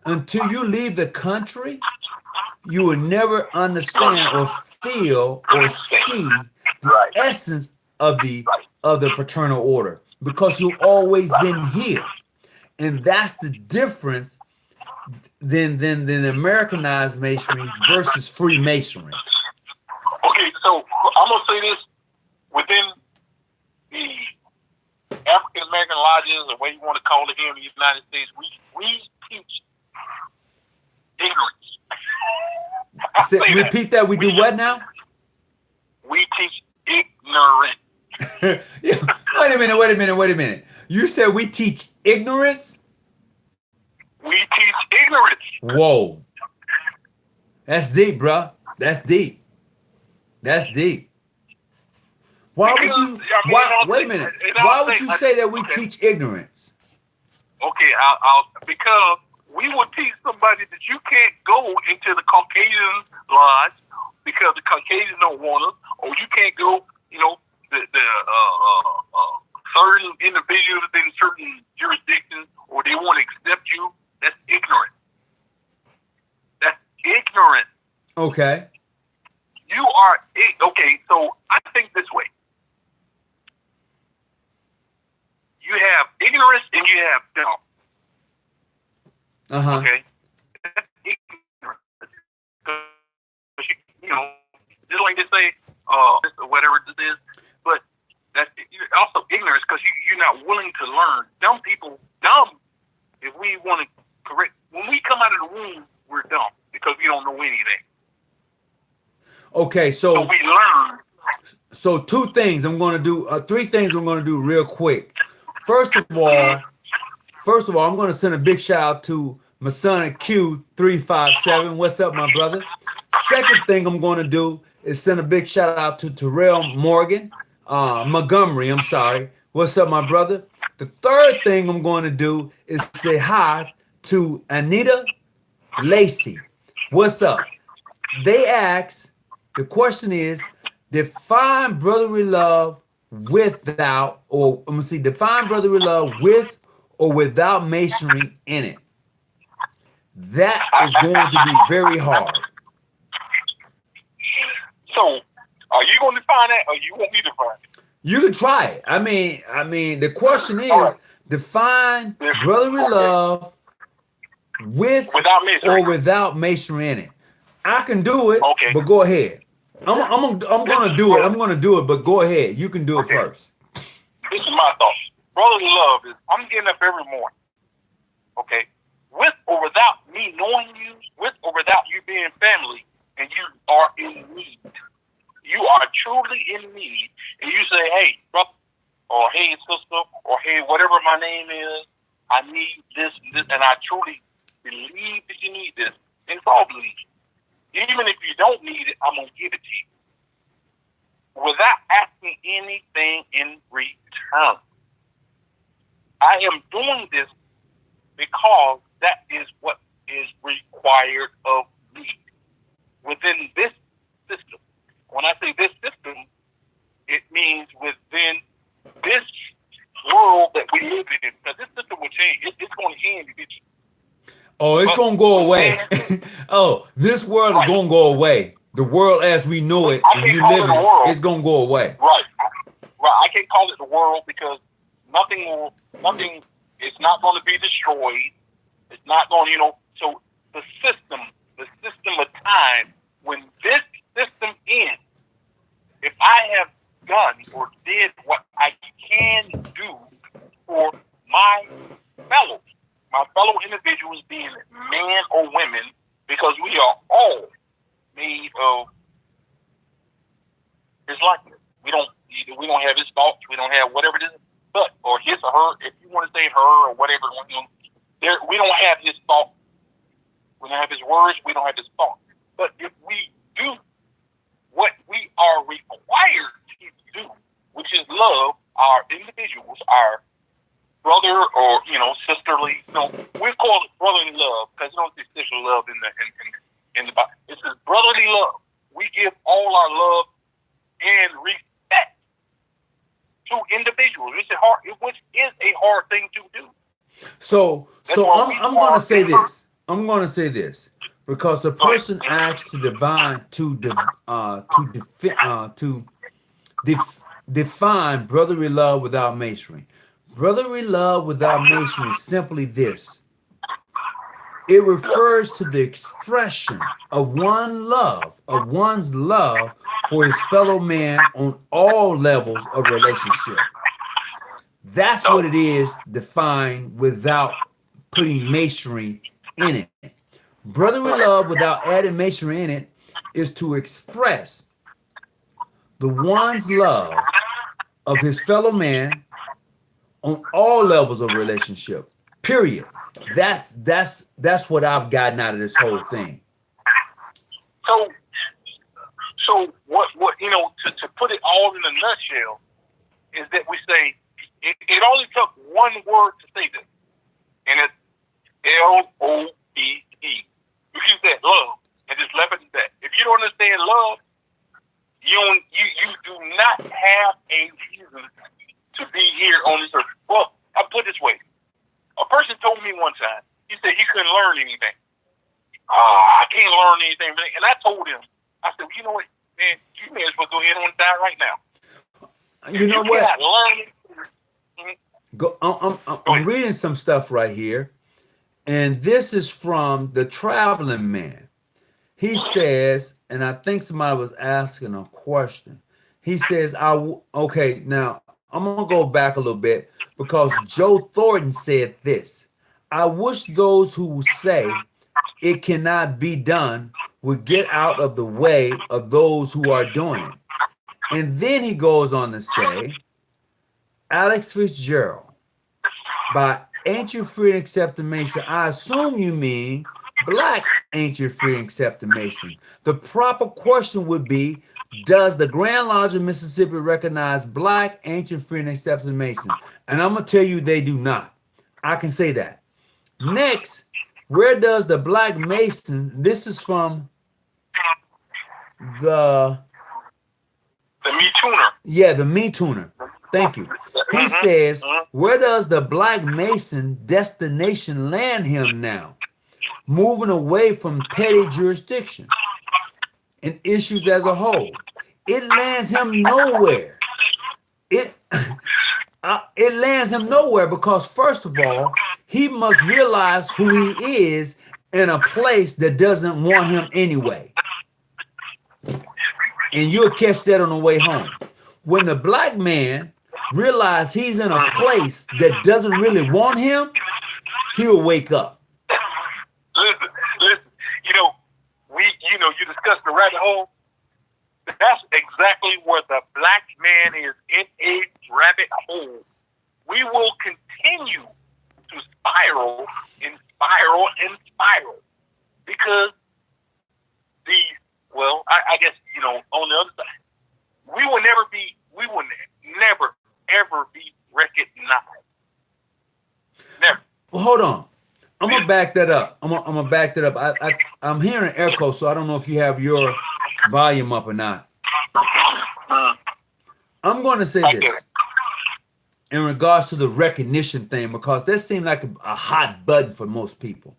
Until you leave the country, you will never understand or feel or see the essence of the fraternal order, because you've always been here, and that's the difference than Americanized masonry versus Freemasonry.
Okay, so I'm gonna say this: within the African American lodges, or what you want to call it here in the United States, we teach ignorance.
Repeat that. We do what now?
We teach ignorance.
Wait a minute. You said we teach ignorance?
We teach ignorance.
Whoa. That's deep, bro. That's deep. Why would you? Wait a minute. Why would you say that we teach ignorance?
Okay, because we would teach somebody that you can't go into the Caucasian lodge because the Caucasians don't want us, or you can't go, the certain individuals in certain jurisdictions, or they won't accept you. That's ignorant.
Okay.
You are okay. So I think this way: you have ignorance and you have dumb. Okay. That's ignorance. Just like they say, whatever this is, but that's also ignorance because you're not willing to learn. Dumb people, if we want to correct, when we come out of the womb, we're dumb because we don't know anything.
Okay, so
we learn.
So three things I'm going to do real quick. first of all, I'm going to send a big shout out to Masonic Q357. What's up, my brother? Second thing I'm going to do is send a big shout out to Terrell Montgomery. I'm sorry. What's up, my brother? The third thing I'm going to do is say hi to Anita Lacey. What's up? They ask, the question is, define brotherly love without, or let me see, define brotherly love with or without masonry in it. That is going to be very hard.
So, are you going to define that, or you want me to define it?
You can try it. I mean, the question is, define brotherly love with or without masonry in it. I can do it, but go ahead. I'm gonna do it. I'm gonna do it, but go ahead. You can do it first.
This is my thought. Brotherly love is I'm getting up every morning. Okay, with or without me knowing you, with or without you being family, and you are in need. You are truly in need, and you say, "Hey, brother," or "Hey, sister," or "Hey, whatever my name is, I need this, and I truly believe that you need this." And it's all belief. Even if you don't need it, I'm gonna give it to you without asking anything in return. I am doing this because that is what is required of me within this system. When I say this system, it means within this world that we live in. Because this system will change. It's going to end eventually.
Oh, it's going to go away. Oh, this world is going to go away. The world as we know it, and you live in it, it's going to go away.
Right. I can't call it the world because nothing, it's not going to be destroyed. It's not going, so the system of time, when this system ends, if I have done or did what I can do for my fellow individuals, being men or women, because we are all made of his likeness. We don't have his thoughts, we don't have whatever it is, but or his or her, if you want to say her or whatever, we don't have his thoughts. We don't have his words, we don't have his thoughts. But if we do what we are required to do, which is love our individuals, our brother or sisterly, we call it brotherly love because you don't see sisterly love in the Bible. It says brotherly love. We give all our love and respect to individuals, which is a hard thing to do.
So I'm going to say this. I'm going to say this because the person asked to define brotherly love without masonry. Brotherly love without masonry is simply this. It refers to the expression of one's love for his fellow man on all levels of relationship. That's what it is defined without putting masonry in it. Brotherly love without adding masonry in it is to express the one's love of his fellow man on all levels of relationship. Period. That's what I've gotten out of this whole thing.
So what to put it all in a nutshell is that we say it only took one word to say this, and it's LOVE. You use that love and just left it at that. If you don't understand love, you do not have a reason to be here on this earth. Well, I put it this way. A person told me one time, he said he couldn't learn anything. I can't learn anything. And I told him, I said, you know what, man, you may as well go ahead and die right now.
You know what?
Learn,
I'm reading some stuff right here. And this is from the Traveling Man. He says, and I think somebody was asking a question. He says, okay, now I'm going to go back a little bit because Joe Thornton said this. I wish those who say it cannot be done would get out of the way of those who are doing it. And then he goes on to say, Alex Fitzgerald, By ancient free and accepted Mason, I assume you mean black ancient free and accepted Mason. The proper question would be, does the Grand Lodge of Mississippi recognize black ancient free and accepted Mason? And I'm going to tell you they do not. I can say that. Next, where does the black Mason, this is from the
Me Tuner.
Yeah, the Me Tuner. Thank you. He says, where does the black Mason destination land him now? Moving away from petty jurisdiction and issues as a whole. It lands him nowhere. It lands him nowhere because, first of all, he must realize who he is in a place that doesn't want him anyway. And you'll catch that on the way home. When the black man realizes he's in a place that doesn't really want him, he'll wake up.
Listen. You discussed the rabbit hole. That's exactly where the black man is, in a rabbit hole. We will continue to spiral and spiral and spiral because I guess, on the other side, we will never, ever be recognized. Never.
Well, hold on. I'm gonna back that up. I'm gonna back that up. I'm hearing echo, so I don't know if you have your volume up or not. I'm going to say this in regards to the recognition thing, because that seemed like a hot button for most people.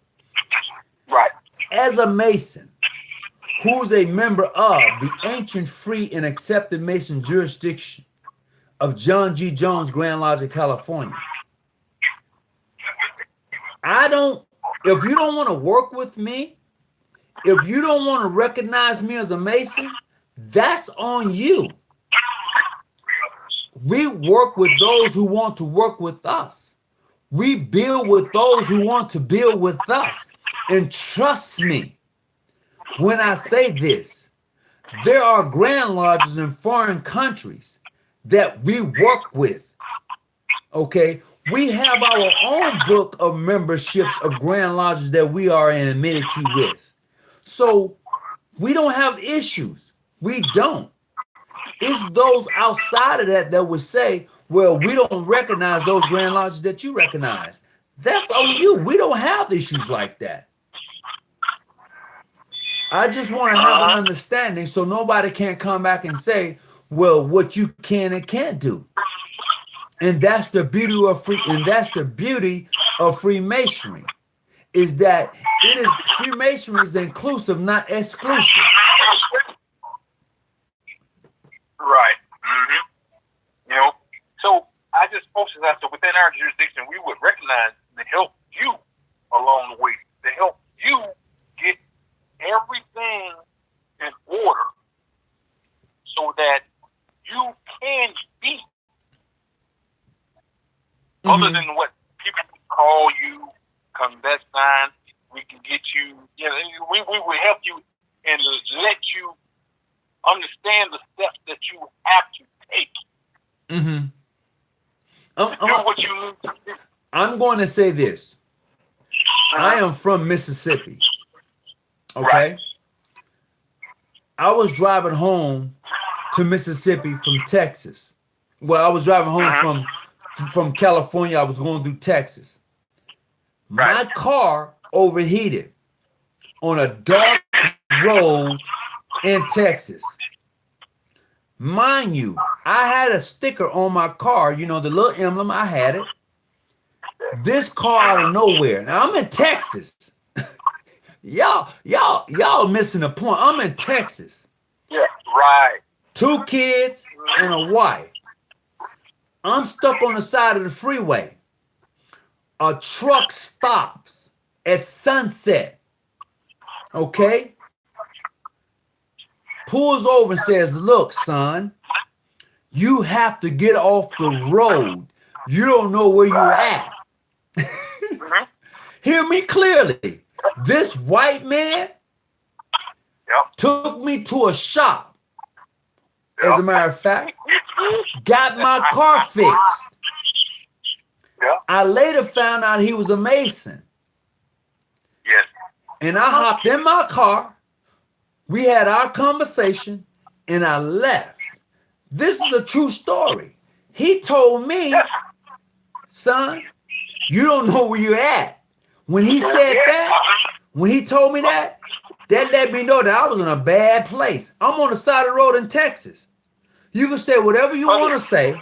Right.
As a Mason, who's a member of the ancient, free, and accepted Mason jurisdiction of John G. Jones, Grand Lodge of California, if you don't want to work with me, if you don't want to recognize me as a Mason, that's on you. We work with those who want to work with us. We build with those who want to build with us. And trust me, when I say this, there are Grand Lodges in foreign countries that we work with. Okay? We have our own book of memberships of Grand Lodges that we are in amenity with. So we don't have issues. We don't. It's those outside of that would say, well, we don't recognize those Grand Lodges that you recognize. That's on you. We don't have issues like that. I just want to have an understanding so nobody can't come back and say, well, what you can and can't do. And that's the beauty of Freemasonry, is that Freemasonry is inclusive, not exclusive.
Right. Mm-hmm. So I just posted that. So within our jurisdiction, we would recognize to help you along the way, to help you get everything in order so that you can speak. Mm-hmm. Other than what people call you, clandestine, we can get you, we will help you and let you understand the steps that you have to take. Mm-hmm. Do what you need to do.
I'm going to say this. I am from Mississippi. Okay? Right. I was driving home to Mississippi from Texas. Well, I was driving home from California. I was going through Texas. My car overheated on a dark road in Texas. Mind you, I had a sticker on my car, the little emblem, I had it. This car out of nowhere. Now I'm in Texas. y'all missing the point. I'm in Texas.
Yeah, right. 2
kids and a wife. I'm stuck on the side of the freeway. A truck stops at sunset. Okay? Pulls over and says, look, son, you have to get off the road. You don't know where you're at. Hear me clearly. This white man took me to a shop. As a matter of fact, got my car fixed. I later found out he was a Mason.
Yes.
And I hopped in my car. We had our conversation and I left. This is a true story. He told me,
Yes.
son, you don't know where you're at. When he said that, when he told me that let me know that I was in a bad place. I'm on the side of the road in Texas. You can say whatever you want to say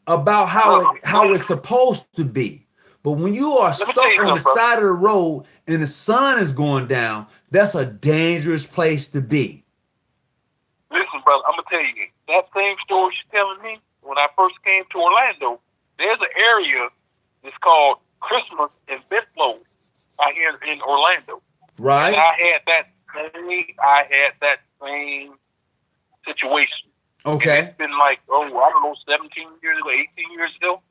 about how it's supposed to be. But when you are stuck on the side of the road and the sun is going down, that's a dangerous place to be.
Listen, brother, I'm gonna tell you that same story you're telling me. When I first came to Orlando, there's an area that's called Christmas and Bedflow out here in Orlando.
Right.
And I had that same situation.
Okay.
And it's been like, I don't know, 17 years ago, 18 years ago.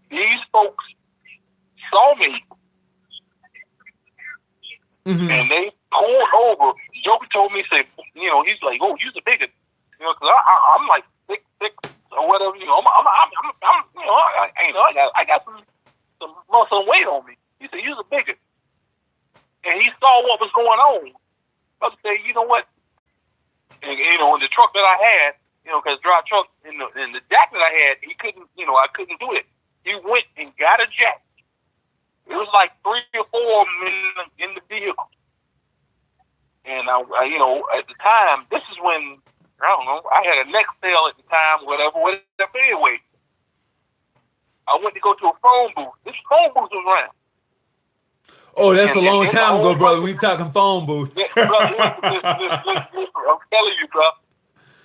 These folks saw me, and they pulled over. Joker told me, say, he's like, oh, you're the biggest, because I'm like 6'6" or whatever, I got some muscle weight on me. He said, you're the biggest, and he saw what was going on. I said, you know what? And, in the truck that I had, because dry truck in the jack that I had, he couldn't, I couldn't do it. He went and got a jack. It was like 3 or 4 of them in the vehicle. And I, at the time, this is when, I don't know, I had a neck sale at the time, whatever. Anyway, I went to go to a phone booth. This phone booth was around.
Oh, that's a long time ago, brother. We talking phone booth.
Listen, I'm telling you, bro.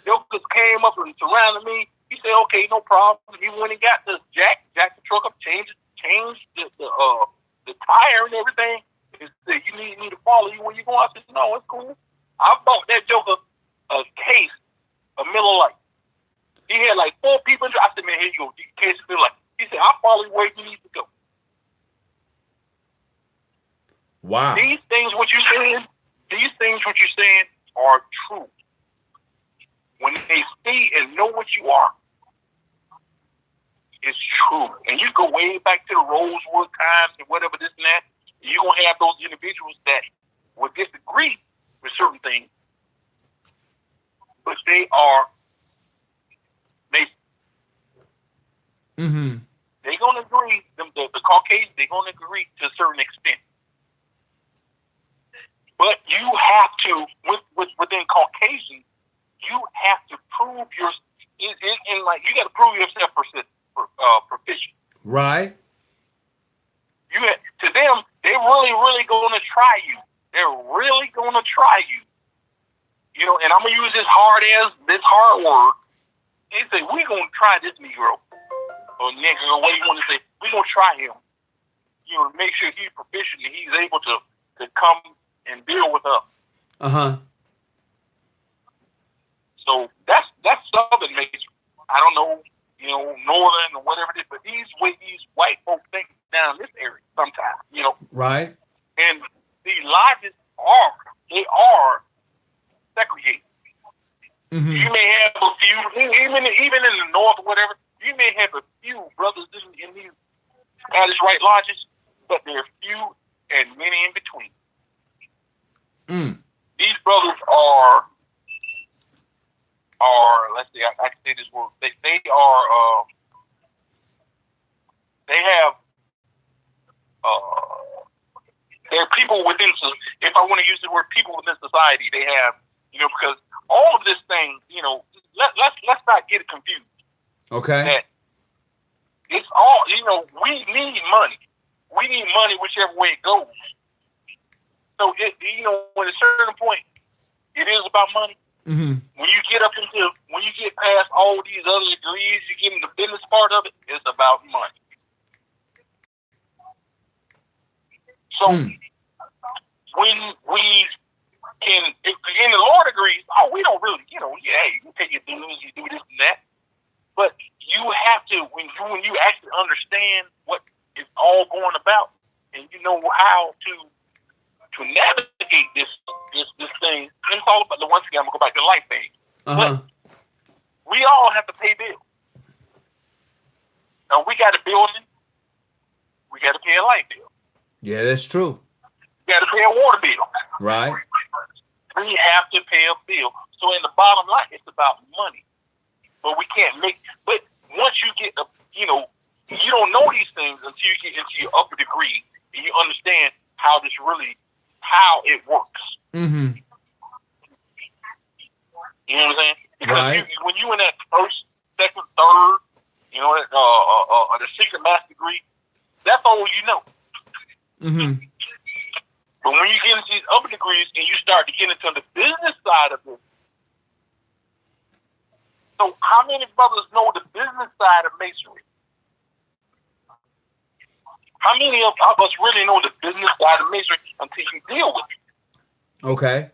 Jokers came up and surrounded me. He said, "Okay, no problem." He went and got this jacked the truck up, changed the tire and everything. He said, "You need me to follow you when you go out." I said, "No, it's cool." I bought that Joker a case of Miller Lite. He had like 4 people. I said, "Man, here you go, case of Miller Lite." He said, "I'll follow you where you need to go."
Wow.
These things, what you're saying are true. When they see and know what you are, it's true. And you go way back to the Rosewood times and whatever this and that, you're going to have those individuals that will disagree with certain things, but they are Masons.
Mm-hmm.
They're going to agree, the Caucasians, they're going to agree to a certain extent. But you have to, within Caucasian, you have to prove you got to prove yourself proficient.
Right.
To them, they're really going to try you. They're really going to try you. And I'm going to use this hard word. They say, we're going to try this Negro. Or Negro, what do you want to say? We're going to try him. To make sure he's proficient and he's able to come and deal with us.
Uh-huh.
So that's Southern Masonry. I don't know, Northern or whatever it is, but these white folks think down this area sometimes,
Right.
And the lodges are segregated.
Mm-hmm.
You may have a few, even in the North or whatever, you may have a few brothers in these Scottish Rite lodges, but there are few and many in between. These brothers are let's see, I can say this word. They have they're people within. If I want to use the word people within society, they have because all of this thing, let's not get it confused.
Okay.
That it's all we need money. We need money whichever way it goes. So at a certain point, it is about money.
Mm-hmm.
When you get past all these other degrees, you get in the business part of it, it's about money. So when we can, and the Lord agrees, we don't really, you can pay your dues, you do this and that, but you have to when you actually understand what it's all going about, and you know how to navigate this thing. And it's all about once again, I'm gonna go back to the life thing.
Uh-huh.
But we all have to pay bills. Now we got a building, we got to pay a light bill.
Yeah, that's true.
We got to pay a water bill.
Right.
We have to pay a bill. So in the bottom line, it's about money. But we can't make. But once you get, you don't know these things until you get into your upper degree and you understand how it works.
Mm-hmm.
You know what I'm saying? Because
Right.
when you in that first, second, third, the secret master degree, that's all you know.
Mm-hmm.
But when you get into these upper degrees and you start to get into the business side of it, so how many brothers know the business side of masonry? How many of us really know the business side of masonry until you deal with it?
Okay.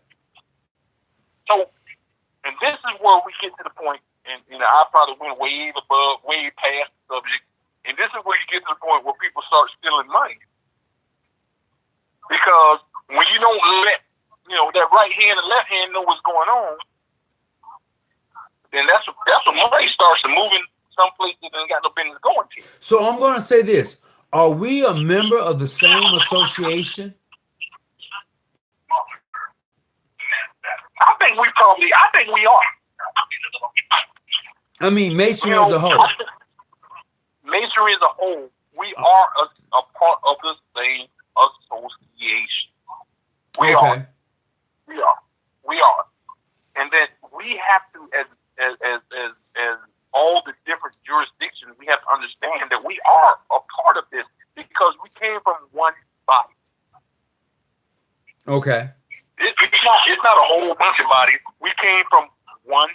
So, and this is where we get to the point, and I probably went way past the subject, and this is where you get to the point where people start stealing money. Because when you don't let, that right hand and left hand know what's going on, then that's when money starts to moving some places that ain't got no business going to.
So I'm going to say this. Are we a member of the same association?
I think we are.
I mean, masonry as a whole.
Masonry as a whole, we are a part of the same association. We are. And then we have to, as all the different jurisdictions, we have to understand that we are a part of this because we came from one body.
Okay.
It's not a whole bunch of bodies. We came from one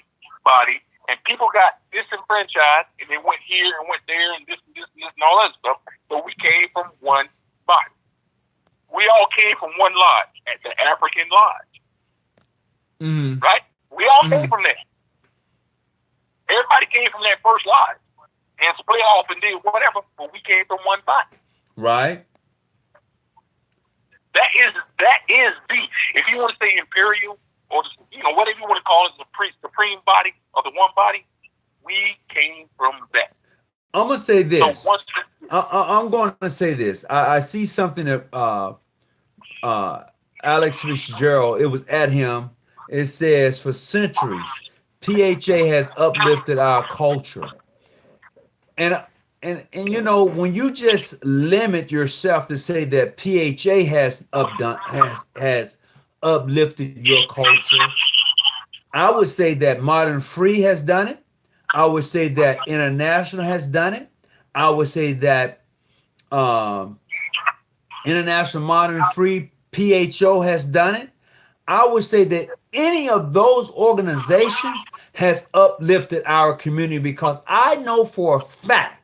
body, and people got disenfranchised, and they went here and went there, and this and all that stuff. But we came from one body. We all came from one lodge, at the African Lodge.
Mm-hmm.
Right? We all came from there. Everybody came from that first lodge and split off and did whatever, but we came from one body.
Right.
That is the, if you want to say imperial or whatever you want to call it, the supreme body or the one body, we came from that.
I'm going to say this.
So
I'm going to say this. I see something that Alex Fitzgerald, it was at him. It says, for centuries, PHA has uplifted our culture. And when you just limit yourself to say that PHA has uplifted your culture, I would say that Modern Free has done it. I would say that International has done it. I would say that International Modern Free PHO has done it. I would say that any of those organizations has uplifted our community, because I know for a fact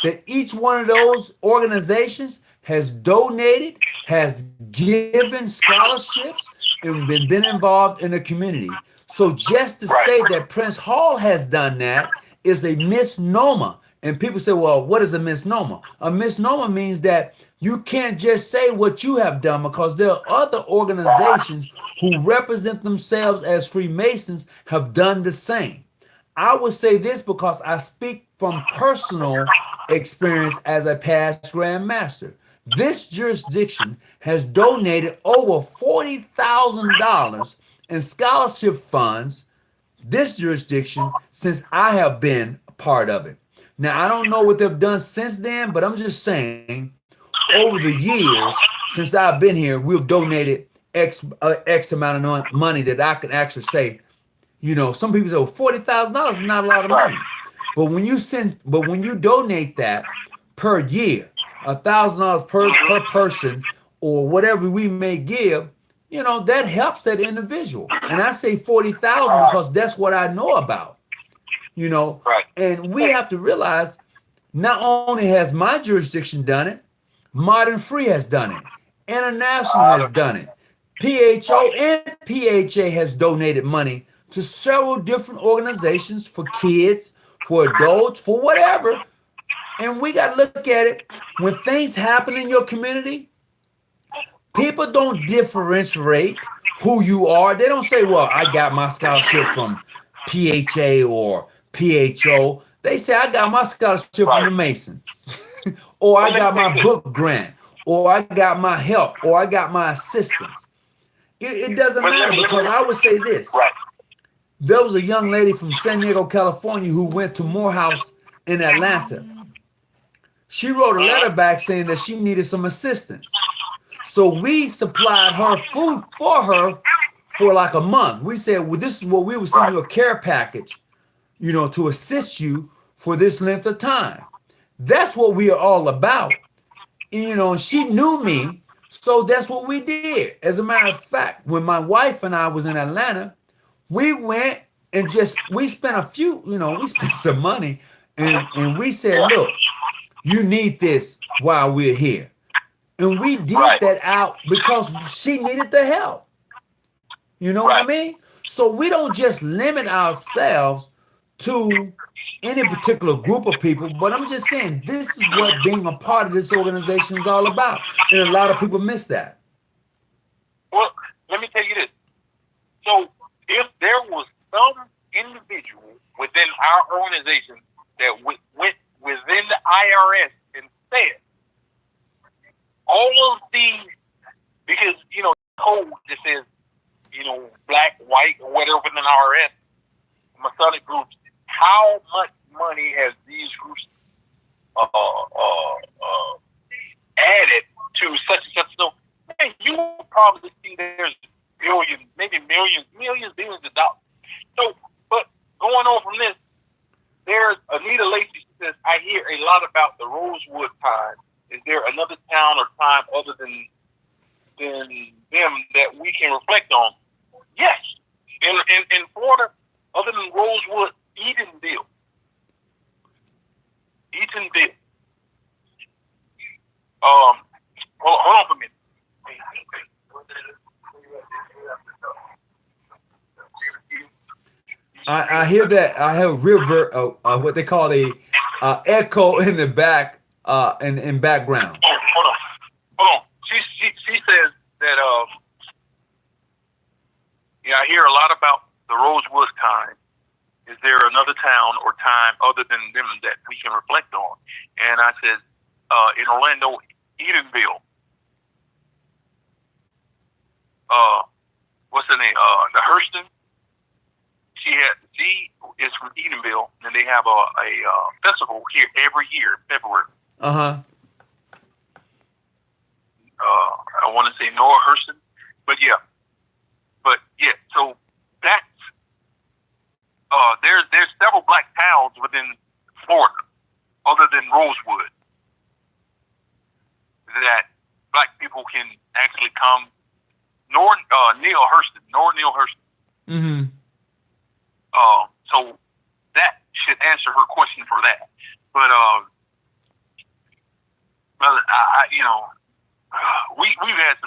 that each one of those organizations has donated, has given scholarships, and been involved in the community. So just to say that Prince Hall has done that is a misnomer. And people say, well, what is a misnomer? A misnomer means that you can't just say what you have done, because there are other organizations who represent themselves as Freemasons have done the same. I would say this because I speak from personal experience as a past Grand Master. This jurisdiction has donated over $40,000 in scholarship funds, this jurisdiction, since I have been a part of it. Now, I don't know what they've done since then, but I'm just saying, over the years, since I've been here, we've donated X amount of money that I can actually say, some people say, well, $40,000 is not a lot of money. But when you donate that per year, $1,000 per person, or whatever we may give, that helps that individual. And I say 40,000 because that's what I know about,
Right.
And we have to realize, not only has my jurisdiction done it, Modern Free has done it, International has done it, PHO and PHA has donated money to several different organizations for kids, for adults, for whatever. And we got to look at it. When things happen in your community, people don't differentiate who you are. They don't say, well, I got my scholarship from PHA or PHO. They say, I got my scholarship from the Masons or I got my book grant, or I got my help, or I got my assistance. It doesn't matter, because I would say this.
Right.
There was a young lady from San Diego, California, who went to Morehouse in Atlanta. She wrote a letter back saying that she needed some assistance. So we supplied her food for her for like a month. We said, well, this is what we would send you, a care package, you know, to assist you for this length of time. That's what we are all about. You know, she knew me, so that's what we did. As a matter of fact, when my wife and I was in Atlanta, we went and we spent we spent some money, and we said, look, you need this while we're here. And we did that out because she needed the help. You know what I mean? So we don't just limit ourselves to any particular group of people, but I'm just saying this is what being a part of this organization is all about. And a lot of people miss that.
Well, let me tell you this. So if there was some individual within our organization that went within the IRS and said all of these, because, you know, code that says, you know, black, white, or whatever in the IRS, Masonic groups, how much money has these groups added to such and such? So, man, you will probably see there's billions, maybe millions, billions of dollars. So, but going on from this, there's Anita Lacey. She says, I hear a lot about the Rosewood time. Is there another town or time other than them that we can reflect on? Yes. In Florida, other than Rosewood, Edenville. Hold on for a minute.
I hear that. I have a river, what they call a echo in the back, in background.
Oh, hold on. She says that I hear a lot about the Rosewood time. Is there another town or time other than them that we can reflect on? And I said, in Orlando, Edenville. What's her name? The Hurston. She is from Edenville, and they have a festival here every year in February. I want to say Noah Hurston, but yeah. So that's there's several black towns within Florida, other than Rosewood, that black people can actually come. Neil Hurston.
Mm-hmm.
So that should answer her question for that. But we've had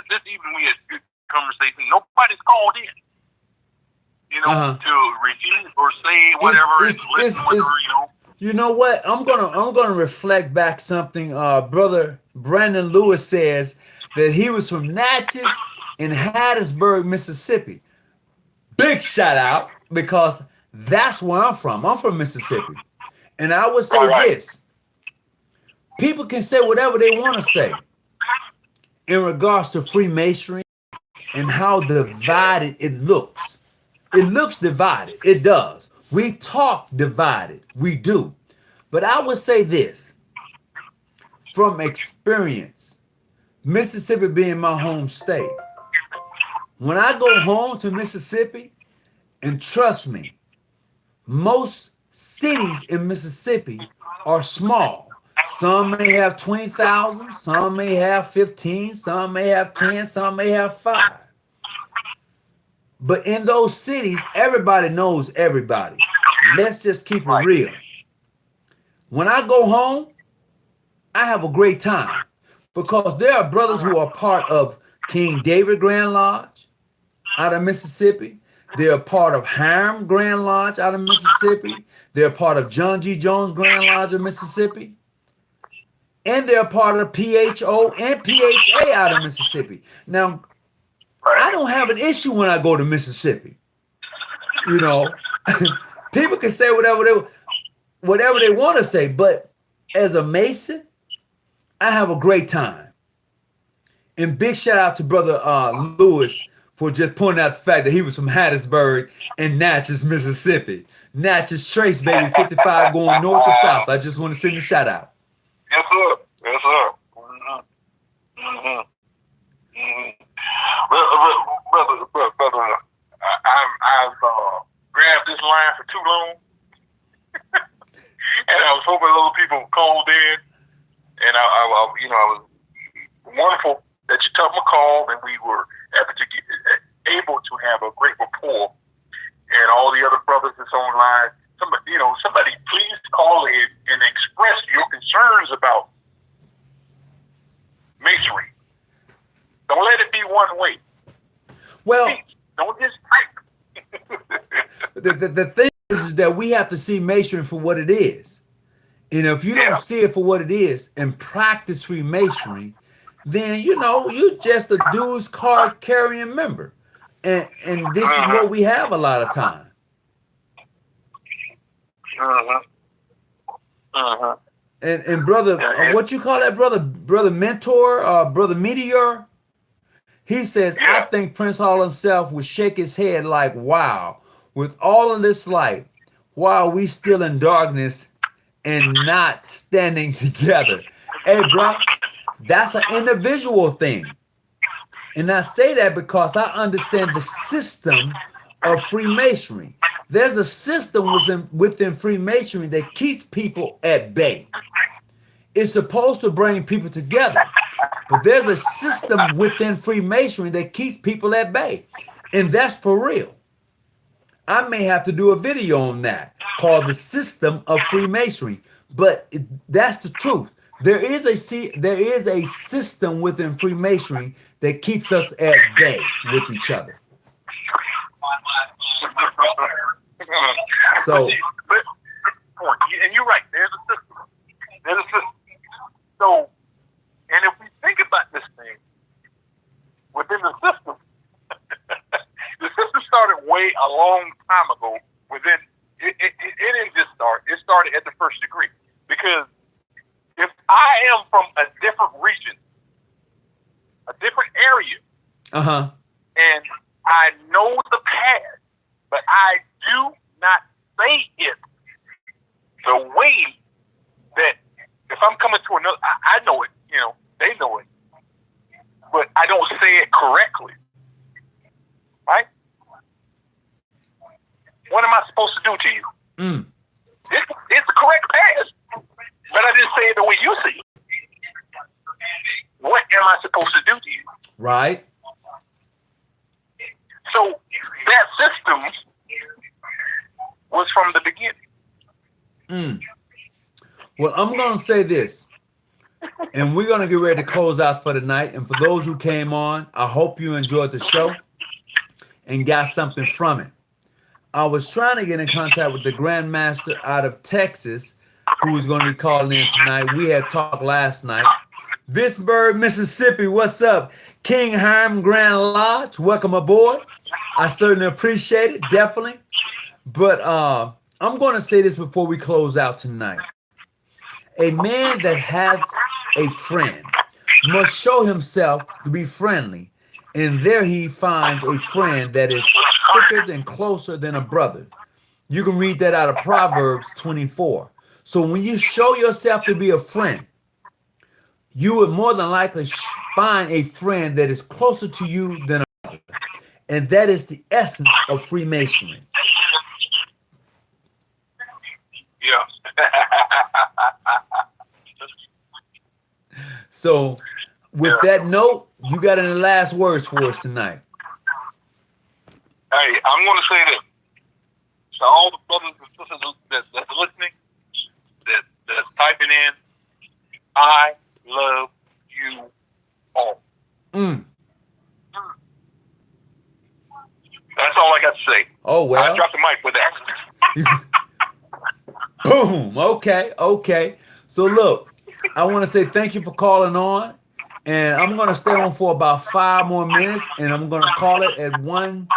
this evening we had good conversation. Nobody's called in, to refute or say whatever.
You know what? I'm gonna reflect back something. Brother Brandon Lewis says that he was from Natchez in Hattiesburg, Mississippi. Big shout out, because that's where I'm from. I'm from Mississippi. And I would say this. People can say whatever they want to say in regards to Freemasonry and how divided it looks. It looks divided. It does. We talk divided. We do. But I would say this. From experience, Mississippi being my home state, when I go home to Mississippi, and trust me, most cities in Mississippi are small. Some may have 20,000, some may have 15, some may have 10, some may have 5. But in those cities, everybody knows everybody. Let's just keep it real. When I go home, I have a great time, because there are brothers who are part of King David Grand Lodge out of Mississippi. They're part of Harem Grand Lodge out of Mississippi. They're part of John G. Jones Grand Lodge of Mississippi. And they're part of PHO and PHA out of Mississippi. Now, I don't have an issue when I go to Mississippi. People can say whatever they want to say, but as a Mason, I have a great time. And big shout out to Brother Lewis for just pointing out the fact that he was from Hattiesburg and Natchez, Mississippi. Natchez Trace, baby, 55 going north to south. I just want to send a shout out.
Yes, sir. Yes, sir. Mm-hmm. Mm-hmm. Brother, I've grabbed this line for too long, and I was hoping other people called in, and I was wonderful that you took my call, and we were able to have a great rapport, and all the other brothers that's online. Somebody please call in and express your concerns about masonry. Don't let it be one way.
Well,
don't just type.
the thing is that we have to see masonry for what it is. And if you don't see it for what it is and practice Freemasonry, then you're just a dude's card carrying member. And this is what we have a lot of time. And brother, what you call that, brother mentor, brother meteor? He says, I think Prince Hall himself would shake his head like, wow, with all of this light, why are we still in darkness and not standing together? Hey, bro, that's an individual thing. And I say that because I understand the system of Freemasonry. There's a system within Freemasonry that keeps people at bay. It's supposed to bring people together. But there's a system within Freemasonry that keeps people at bay. And that's for real. I may have to do a video on that called The System of Freemasonry. But that's the truth. There is a system within Freemasonry that keeps us at bay with each other. So,
and you're right. There's a system. So, and if we think about this thing within the system, the system started way a long time ago. It didn't just start. It started at the first degree. Because if I am from a different region, a different area, and I know the past, but I do not say it the way that if I'm coming to another, I know it, they know it, but I don't say it correctly, right? What am I supposed to do to you? It's the correct past, but I didn't say it the way you see it. What am I supposed to do to you?
Right.
So that system was from the beginning.
Well, I'm going to say this, and we're going to get ready to close out for the night. And for those who came on, I hope you enjoyed the show and got something from it. I was trying to get in contact with the Grandmaster out of Texas, who was going to be calling in tonight. We had talked last night. Vicksburg, Mississippi, what's up? King Hiram Grand Lodge, welcome aboard. I certainly appreciate it, definitely. But I'm going to say this before we close out tonight. A man that has a friend must show himself to be friendly, and there he finds a friend that is thicker and closer than a brother. You can read that out of Proverbs 24. So when you show yourself to be a friend, you would more than likely find a friend that is closer to you than a brother. And that is the essence of Freemasonry.
Yeah.
So with that note, you got any last words for us tonight?
Hey, I'm going to say this to all the brothers and sisters that's listening, that's typing in. I love you all. That's all I got to say.
Oh, well.
I dropped the mic with that.
Boom. Okay. So look, I want to say thank you for calling on. And I'm going to stay on for about 5 more minutes. And I'm going to call it at 1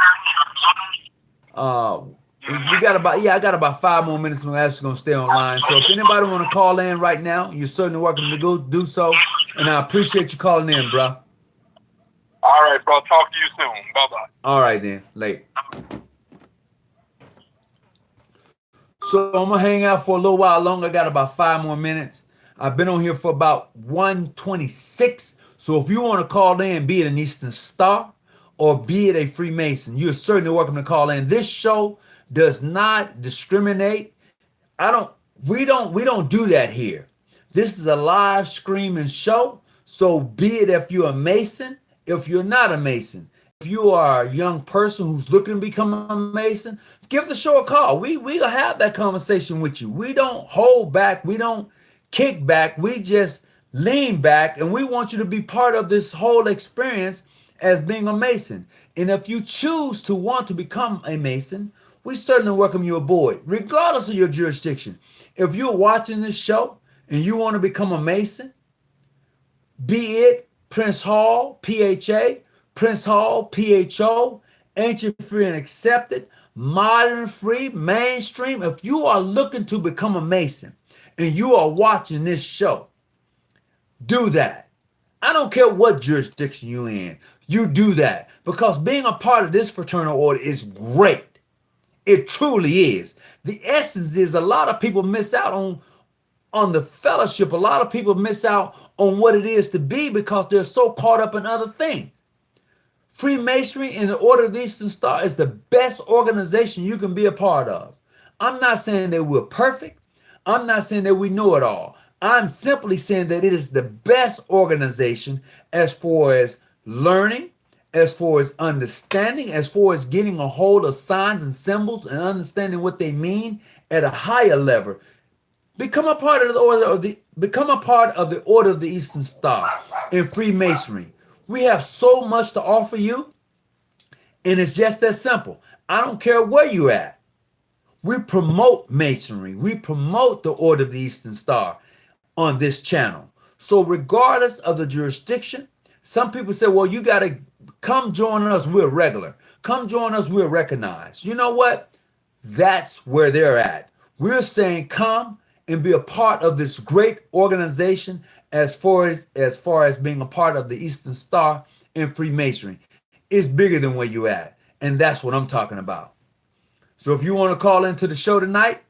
We got about, I got about 5 more minutes. I'm actually going to stay online. So if anybody want to call in right now, you're certainly welcome to go do so. And I appreciate you calling in, bro.
All right, bro. Talk to you soon. Bye-bye.
All right, then. Late. So I'm going to hang out for a little while longer. I got about 5 more minutes. I've been on here for about 1:26. So if you want to call in, be it an Eastern Star or be it a Freemason, you're certainly welcome to call in. This show does not discriminate. We don't do that here. This is a live streaming show. So be it if you're a Mason, if you're not a Mason, if you are a young person who's looking to become a Mason, give the show a call. We'll have that conversation with you. We don't hold back. We don't kick back. We just lean back, and we want you to be part of this whole experience as being a Mason. And if you choose to want to become a Mason, we certainly welcome you aboard, regardless of your jurisdiction. If you're watching this show and you want to become a Mason, be it Prince Hall, PHA, Prince Hall, PHO, Ancient Free and Accepted, Modern Free, Mainstream, if you are looking to become a Mason and you are watching this show, do that. I don't care what jurisdiction you're in. You do that, because being a part of this fraternal order is great. It truly is. The essence is a lot of people miss out on the fellowship. A lot of people miss out on what it is to be because they're so caught up in other things. Freemasonry and the Order of the Eastern Star is the best organization you can be a part of. I'm not saying that we're perfect. I'm not saying that we know it all. I'm simply saying that it is the best organization as far as learning, as far as understanding, as far as getting a hold of signs and symbols and understanding what they mean at a higher level. Become a part of the Order of the Eastern Star in Freemasonry. We have so much to offer you, and it's just that simple. I don't care where you're at. We promote Masonry. We promote the Order of the Eastern Star on this channel. So regardless of the jurisdiction, some people say, well, you got to come join us. We're regular. Come join us. We're recognized. You know what? That's where they're at. We're saying come and be a part of this great organization as far as being a part of the Eastern Star and Freemasonry. It's bigger than where you're at. And that's what I'm talking about. So if you want to call into the show tonight,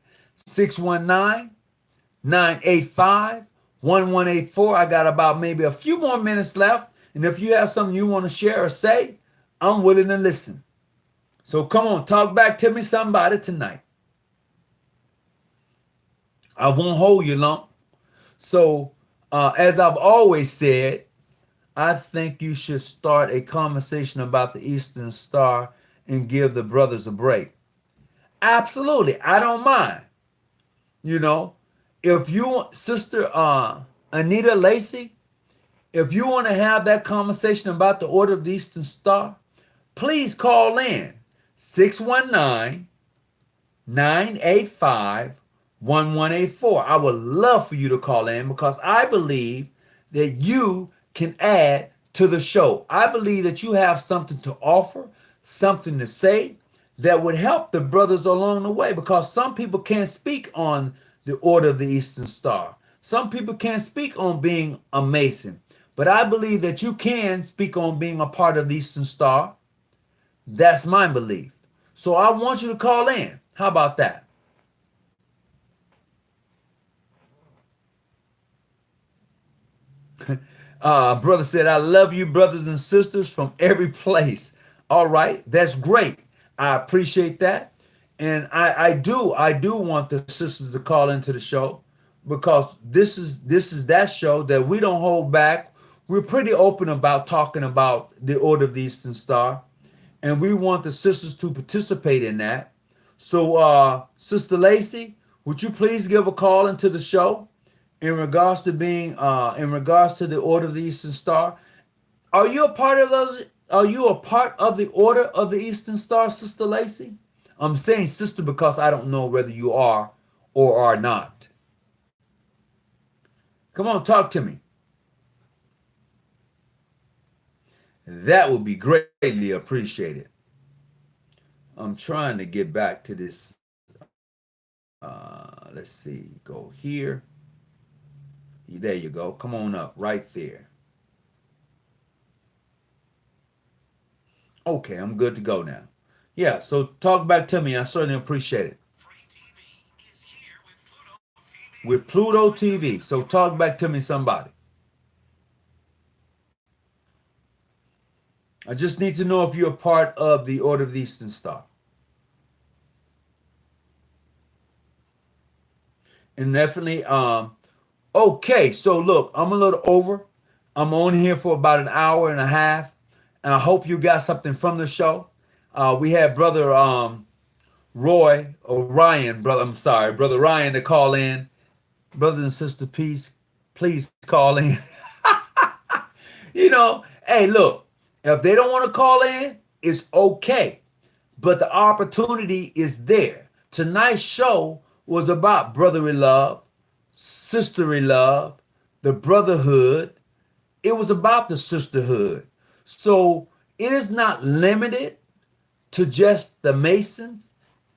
619-985-1184. I got about maybe a few more minutes left. And if you have something you want to share or say, I'm willing to listen. So come on, talk back to me, somebody, tonight. I won't hold you long. So as I've always said, I think you should start a conversation about the Eastern Star and give the brothers a break. Absolutely. I don't mind. You know, if you, Sister Anita Lacey, if you want to have that conversation about the Order of the Eastern Star, please call in 619-985-1184. I would love for you to call in because I believe that you can add to the show. I believe that you have something to offer, something to say that would help the brothers along the way, because some people can't speak on the Order of the Eastern Star. Some people can't speak on being a Mason, but I believe that you can speak on being a part of the Eastern Star. That's my belief. So I want you to call in. How about that? Brother said, I love you, brothers and sisters from every place. All right, that's great. I appreciate that. And I do want the sisters to call into the show, because this is that show that we don't hold back. We're pretty open about talking about the Order of the Eastern Star, and we want the sisters to participate in that. So Sister Lacey, would you please give a call into the show in regards to being in regards to the Order of the Eastern Star? Are you a part of those? Are you a part of the Order of the Eastern Star, Sister Lacey? I'm saying sister because I don't know whether you are or are not. Come on, talk to me. That would be greatly appreciated. I'm trying to get back to this. Let's see. Go here. There you go. Come on up right there. Okay, I'm good to go now. Yeah, so talk back to me. I certainly appreciate it. With Pluto TV. So talk back to me, somebody. I just need to know if you're a part of the Order of the Eastern Star. And definitely, okay, so look, I'm a little over. I'm on here for about an hour and a half. And I hope you got something from the show. We had brother Roy or Ryan, brother Ryan to call in. Brothers and sisters, please call in. Hey, look, if they don't want to call in, it's okay. But the opportunity is there. Tonight's show was about brotherly love, sisterly love, the brotherhood. It was about the sisterhood. So it is not limited to just the Masons.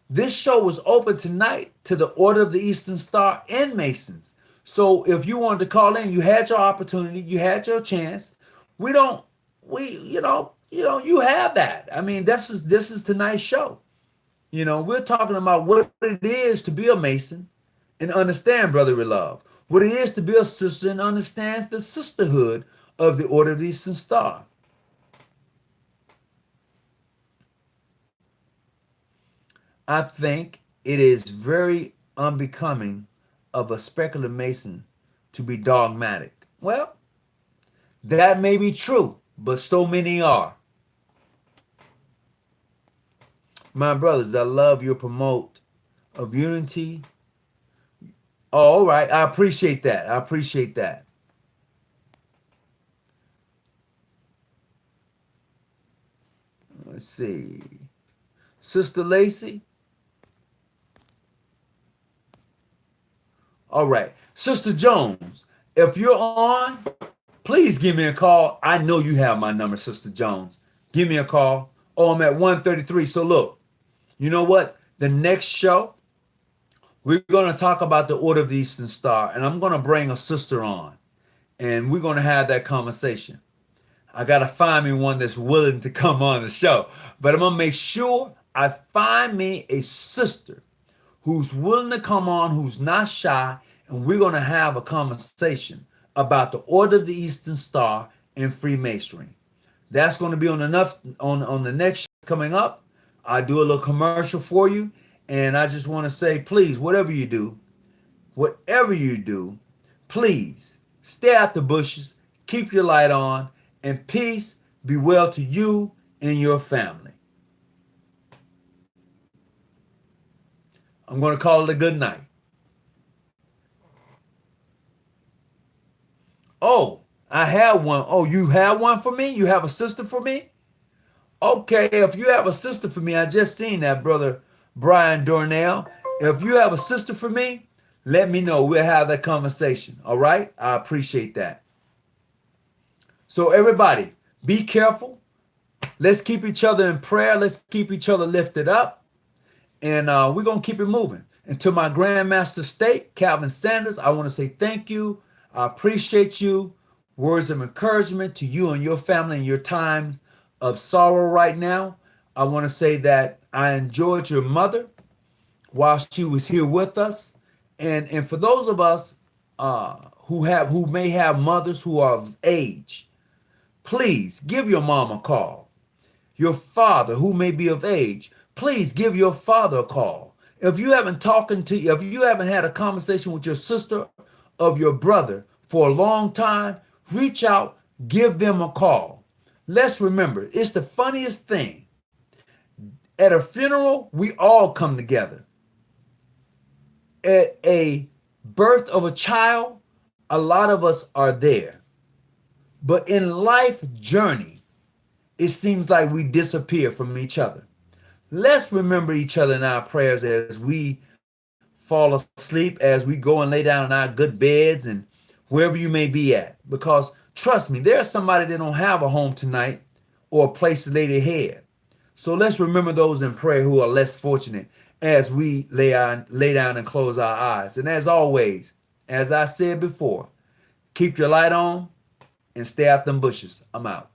This show was open tonight to the Order of the Eastern Star and Masons. So if you wanted to call in, you had your opportunity, you had your chance. You have that. I mean, this is tonight's show. We're talking about what it is to be a Mason and understand brotherly love. What it is to be a sister and understands the sisterhood of the Order of the Eastern Star. I think it is very unbecoming of a speculative Mason to be dogmatic. Well, that may be true, but so many are. My brothers, I love your promote of unity. Oh, all right. I appreciate that. Let's see. Sister Lacey. All right. Sister Jones, if you're on, please give me a call. I know you have my number, Sister Jones. Give me a call. Oh, I'm at 133. So look, you know what? The next show, we're going to talk about the Order of the Eastern Star, and I'm going to bring a sister on, and we're going to have that conversation. I got to find me one that's willing to come on the show, but I'm going to make sure I find me a sister who's willing to come on, who's not shy, and we're going to have a conversation about the Order of the Eastern Star and Freemasonry. That's going to be on the next show coming up. I do a little commercial for you, and I just want to say, please, whatever you do, please stay out the bushes, keep your light on, and peace be well to you and your family. I'm going to call it a good night. Oh, I have one. Oh, you have one for me? You have a sister for me? Okay, if you have a sister for me, I just seen that, brother Brian Dornell. If you have a sister for me, let me know. We'll have that conversation. All right? I appreciate that. So everybody, be careful. Let's keep each other in prayer. Let's keep each other lifted up. And we're going to keep it moving. And to my Grandmaster State, Calvin Sanders, I want to say thank you. I appreciate you. Words of encouragement to you and your family in your time of sorrow right now. I want to say that I enjoyed your mother while she was here with us. And for those of us who may have mothers who are of age, please give your mom a call. Your father who may be of age, please give your father a call. If you haven't had a conversation with your sister of your brother for a long time, reach out, give them a call. Let's remember, it's the funniest thing. At a funeral, we all come together. At a birth of a child, a lot of us are there. But in life journey, it seems like we disappear from each other. Let's remember each other in our prayers as we fall asleep, as we go and lay down in our good beds and wherever you may be at. Because trust me, there's somebody that don't have a home tonight or a place to lay their head. So let's remember those in prayer who are less fortunate as we lay down and close our eyes. And as always, as I said before, keep your light on and stay out them bushes. I'm out.